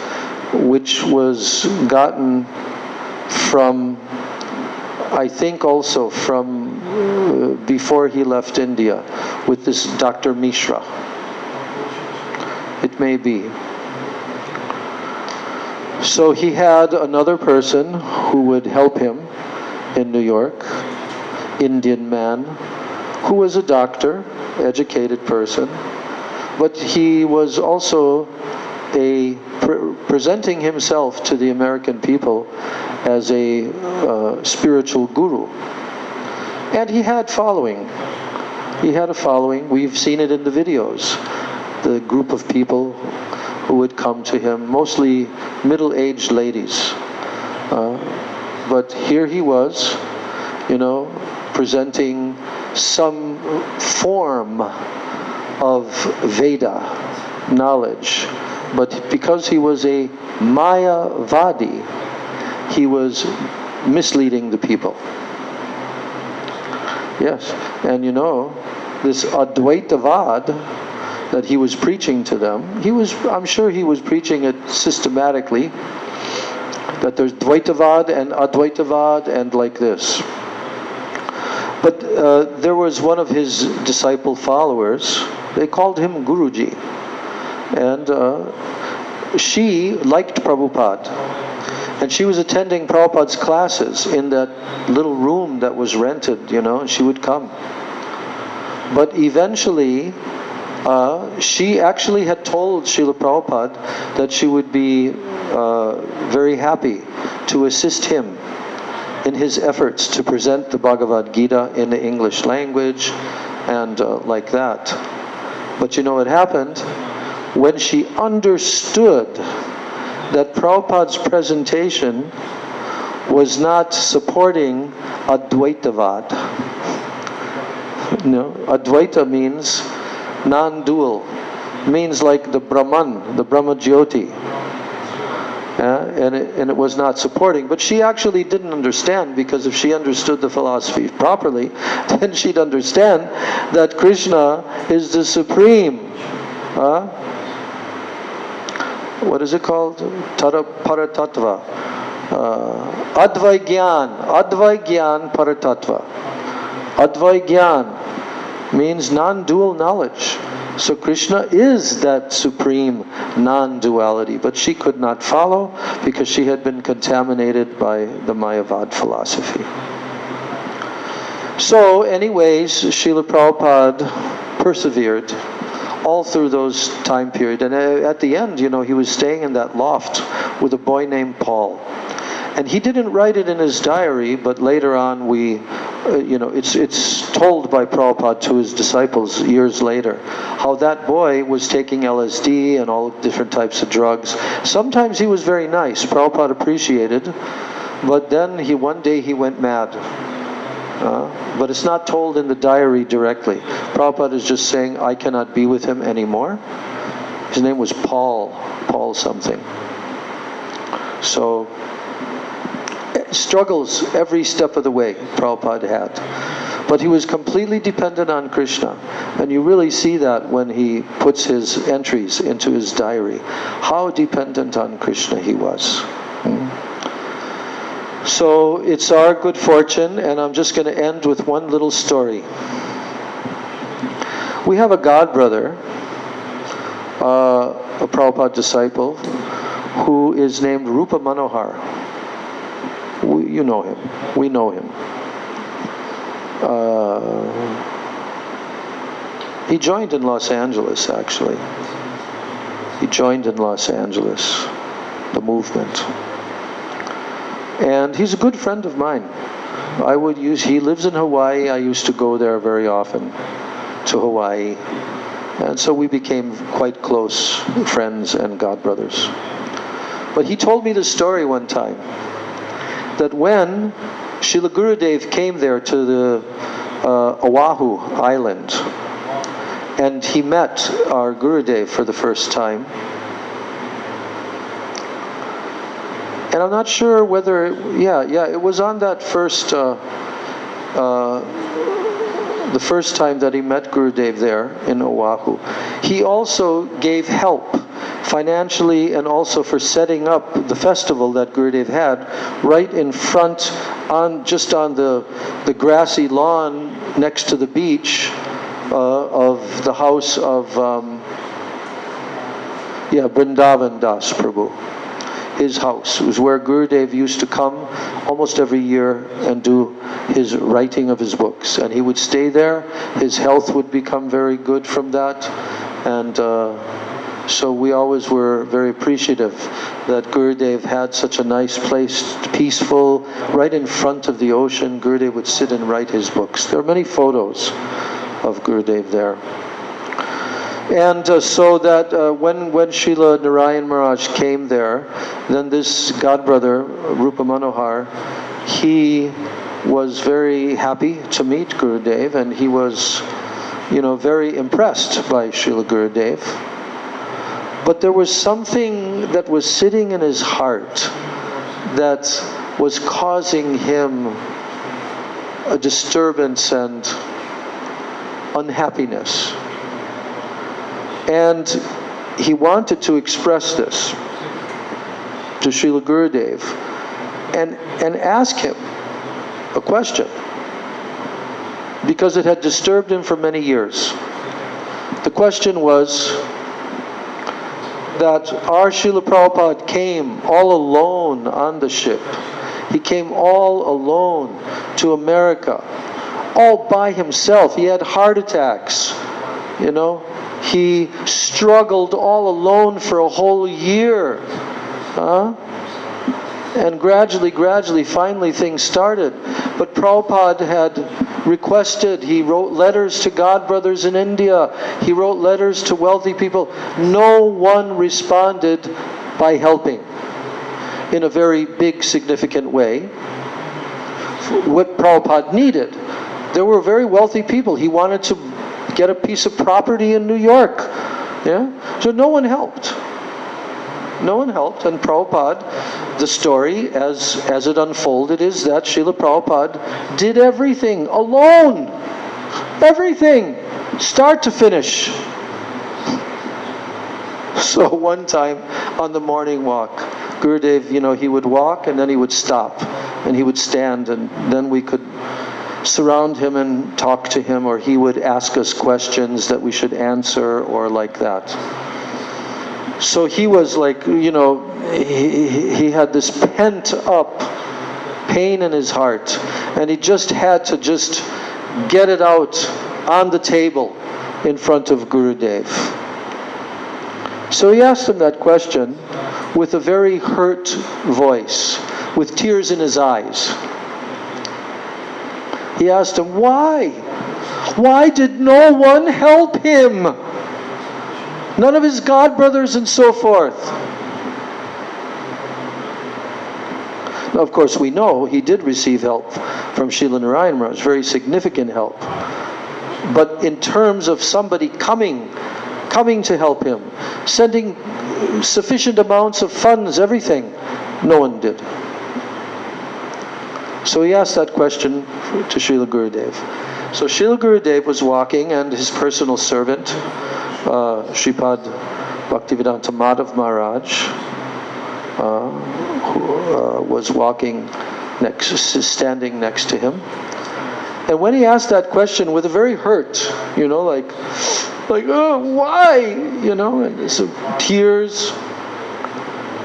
which was gotten from, I think also from before he left India, with this Dr. Mishra. It may be. So he had another person who would help him in New York, Indian man, who was a doctor, educated person, but he was also presenting himself to the American people as a spiritual guru. And he had following. He had a following. We've seen it in the videos. The group of people who would come to him, mostly middle-aged ladies. But here he was, you know, presenting some form of Veda knowledge. But because he was a Mayavadi, he was misleading the people. Yes, and you know, this Advaitavad that he was preaching to them, I'm sure he was preaching it systematically, that there's Dvaitavad and Advaitavad and like this. But there was one of his disciple followers, they called him Guruji, and she liked Prabhupada, and she was attending Prabhupada's classes in that little room that was rented, you know, and she would come. But eventually, she actually had told Srila Prabhupada that she would be very happy to assist him in his efforts to present the Bhagavad Gita in the English language and like that. But you know what happened? When she understood that Prabhupada's presentation was not supporting Advaitavad. No, Advaita means non-dual, means like the Brahman, the Brahma Jyoti, and it was not supporting. But she actually didn't understand, because if she understood the philosophy properly, then she'd understand that Krishna is the supreme. What is it called? Paratattva. Advaigyan Paratattva. Advaigyan means non-dual knowledge. So Krishna is that supreme non-duality, but she could not follow because she had been contaminated by the Mayavad philosophy. So anyways, Srila Prabhupada persevered all through those time period. And at the end, he was staying in that loft with a boy named Paul. And he didn't write it in his diary, but later on it's told by Prabhupada to his disciples years later, how that boy was taking LSD and all different types of drugs. Sometimes he was very nice, Prabhupada appreciated, but then one day he went mad. But it's not told in the diary directly. Prabhupada is just saying, I cannot be with him anymore. His name was Paul something. So, struggles every step of the way Prabhupada had. But he was completely dependent on Krishna. And you really see that when he puts his entries into his diary. How dependent on Krishna he was. So it's our good fortune, and I'm just going to end with one little story. We have a godbrother, a Prabhupada disciple, who is named Rupa Manohar. You know him. We know him. He joined in Los Angeles, actually. He joined in Los Angeles, the movement. And he's a good friend of mine. He lives in Hawaii. I used to go there very often, to Hawaii. And so we became quite close friends and godbrothers. But he told me the story one time, that when Srila Gurudev came there to the Oahu Island, and he met our Gurudev for the first time, and I'm not sure whether, it was on that first, the first time that he met Gurudev there in Oahu. He also gave help financially and also for setting up the festival that Gurudev had right in front, just on the grassy lawn next to the beach of the house of Vrindavan Das Prabhu. His house. It was where Gurudev used to come almost every year and do his writing of his books. And he would stay there. His health would become very good from that. And so we always were very appreciative that Gurudev had such a nice place, peaceful, right in front of the ocean. Gurudev would sit and write his books. There are many photos of Gurudev there. And so that when Srila Narayan Maharaj came there, then this godbrother, Rupa Manohar, he was very happy to meet Gurudev, and he was, very impressed by Srila Gurudev. But there was something that was sitting in his heart that was causing him a disturbance and unhappiness. And he wanted to express this to Srila Gurudev and ask him a question, because it had disturbed him for many years. The question was that our Srila Prabhupada came all alone on the ship. He came all alone to America, all by himself. He had heart attacks, He struggled all alone for a whole year. And gradually, finally things started. But Prabhupada had requested, he wrote letters to godbrothers in India. He wrote letters to wealthy people. No one responded by helping in a very big, significant way. What Prabhupada needed. There were very wealthy people. He wanted to get a piece of property in New York. So no one helped. No one helped. And Prabhupada, the story as it unfolded is that Srila Prabhupada did everything alone. Everything. Start to finish. So one time on the morning walk, Gurudev, he would walk and then he would stop and he would stand, and then we could surround him and talk to him, or he would ask us questions that we should answer, or like that. So he was like, he had this pent up pain in his heart, and he just had to get it out on the table in front of Gurudev. So he asked him that question with a very hurt voice, with tears in his eyes. He asked him, why? Why did no one help him? None of his god brothers and so forth. Now, of course, we know he did receive help from Srila Narayan Maharaj, very significant help. But in terms of somebody coming to help him, sending sufficient amounts of funds, everything, no one did. So he asked that question to Srila Gurudev. So Srila Gurudev was walking, and his personal servant, Sripad Bhaktivedanta Madhav Maharaj, who was standing next to him. And when he asked that question with a very hurt, like, oh, why? And some tears.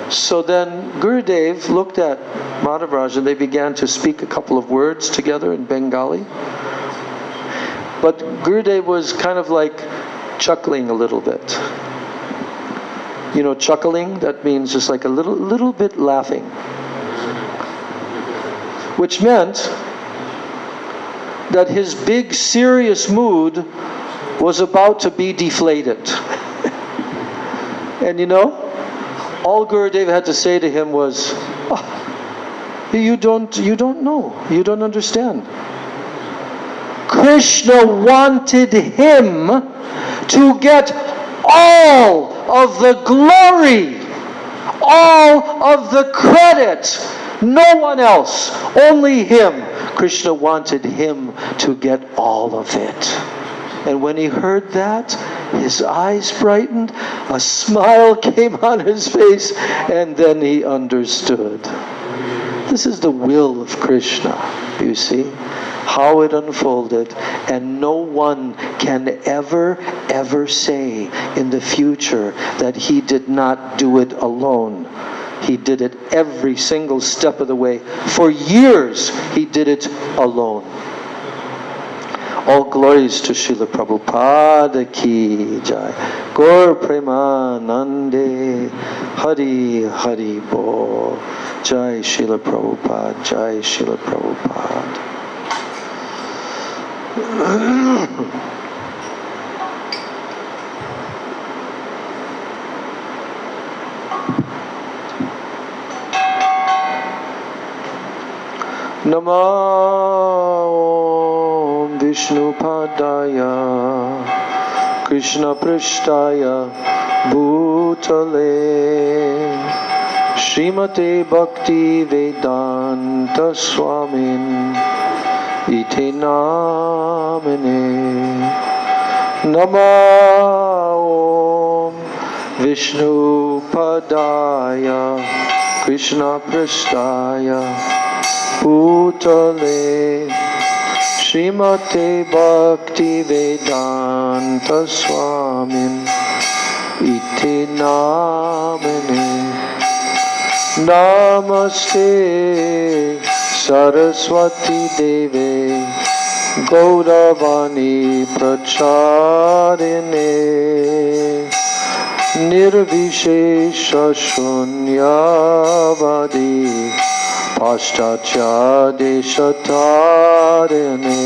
So then Gurudev looked at Madhav Raj and they began to speak a couple of words together in Bengali. But Gurudev was kind of like chuckling a little bit. Chuckling, that means just like a little bit laughing. Which meant that his big serious mood was about to be deflated. And all Gurudev had to say to him was, you don't know, you don't understand. Krishna wanted him to get all of the glory, all of the credit. No one else, only him. Krishna wanted him to get all of it. And when he heard that, his eyes brightened, a smile came on his face, and then he understood. This is the will of Krishna, you see, how it unfolded. And no one can ever say in the future that he did not do it alone. He did it every single step of the way. For years, he did it alone. All glories to Srila Prabhupada ki jai. Gaur Premanande Hari Hari Bol. Jai Srila Prabhupada, Jai Srila Prabhupada. Namo Vishnupadaya Krishna Prishtaya Bhutale Srimate Bhakti Vedanta Swamin Iti Namine Namo Vishnupadaya Krishna Prishtaya Bhutale Srimate Bhakti Vedanta Swamin Iti Namine Namaste Saraswati Deve Gauravani Pracharine Nirvishesha Shunyavadi Paschatya Deshatarine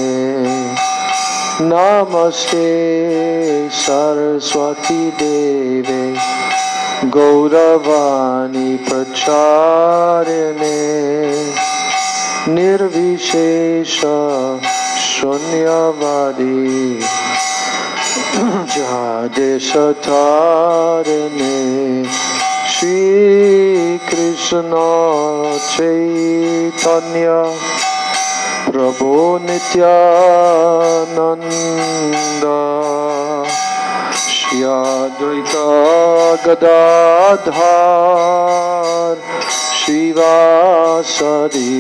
Namaste Saraswati Deve Gauravani Pracharine Nirvishesha Shunyavadi Jadeshatarine Shri Krishna Chaitanya Prabhu Nityananda Shri Advaita Gadadhar Shivasadi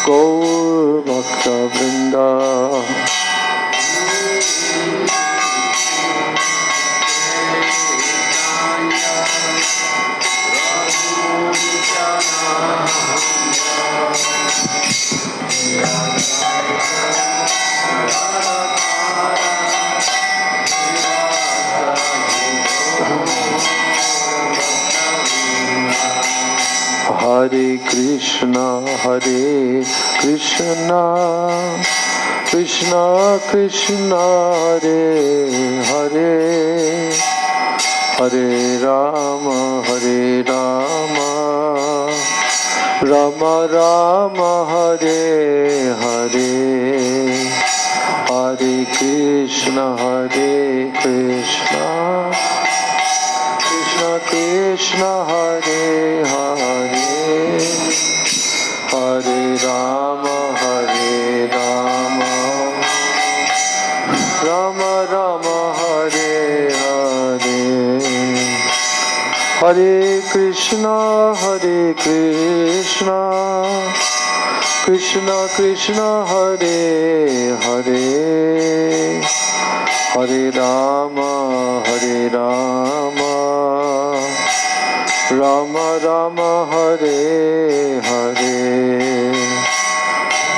Gaur Bhakta Vrinda. Hare Krishna, Krishna Krishna, Hare Hare, Hare Rama, Rama Rama, Hare Hare, Hare Krishna, Krishna Krishna, Hare Hare, Hare Rama, Rama Rama, Hare Hare, Hare Krishna, Krishna Krishna, Hare Hare, Hare Rama, Rama Rama, Hare Hare,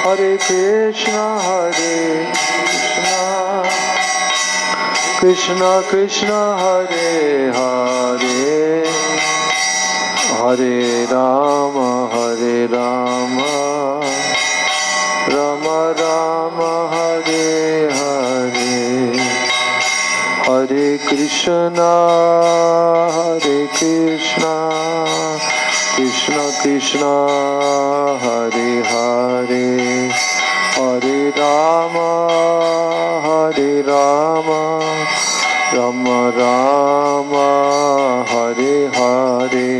Hare Krishna, Krishna Krishna, Hare Hare, Hare Rama, Rama Rama, Hare Hare, Hare Krishna, Krishna Krishna, Hare Hare, Hare Rama, Rama Rama, Hare Hare,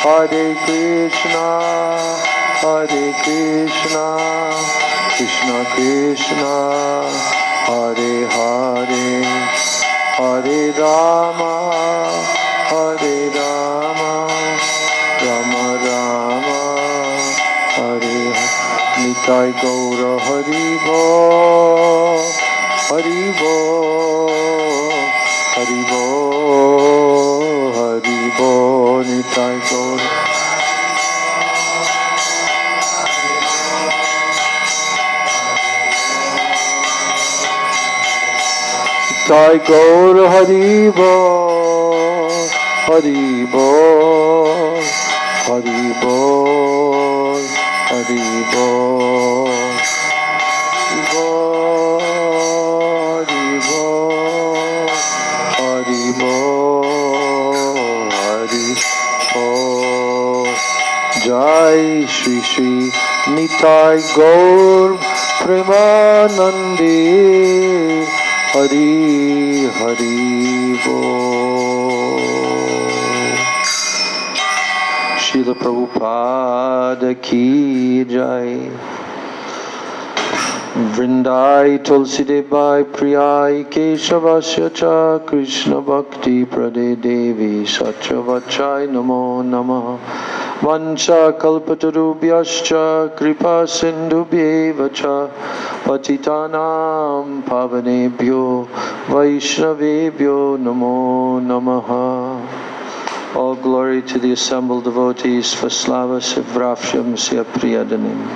Hare Krishna, Krishna Krishna, Hare Hare, Hare Rama, Rama Rama, Hare Hare. Nitai Gaura Hari Bo, Hari Bo, Hari Bo, Hari Bo, Nitai Gaura. Nitai Gaura Hari Bo, Hari Bo, Hari Bo, Hari Bo, Hari Bo, Hari Bo, Hari Bo. Jai Shri Shri Nitai Gaur Premanande, Hari Hari Bo. Srila Prabhupada ki jai. Vrindai Tulsidebai Priyai Keshavasya cha Krishna Bhakti Prade Devi Satchavachai Namo Namaha. Vancha Kalpatarubhyascha Kripa Sindhubhyeva cha Patitanam Pavanebhyo Vaishnavebhyo Namo Namaha. All glory to the assembled devotees for Slava Sivrafyam Siya Priyadanim.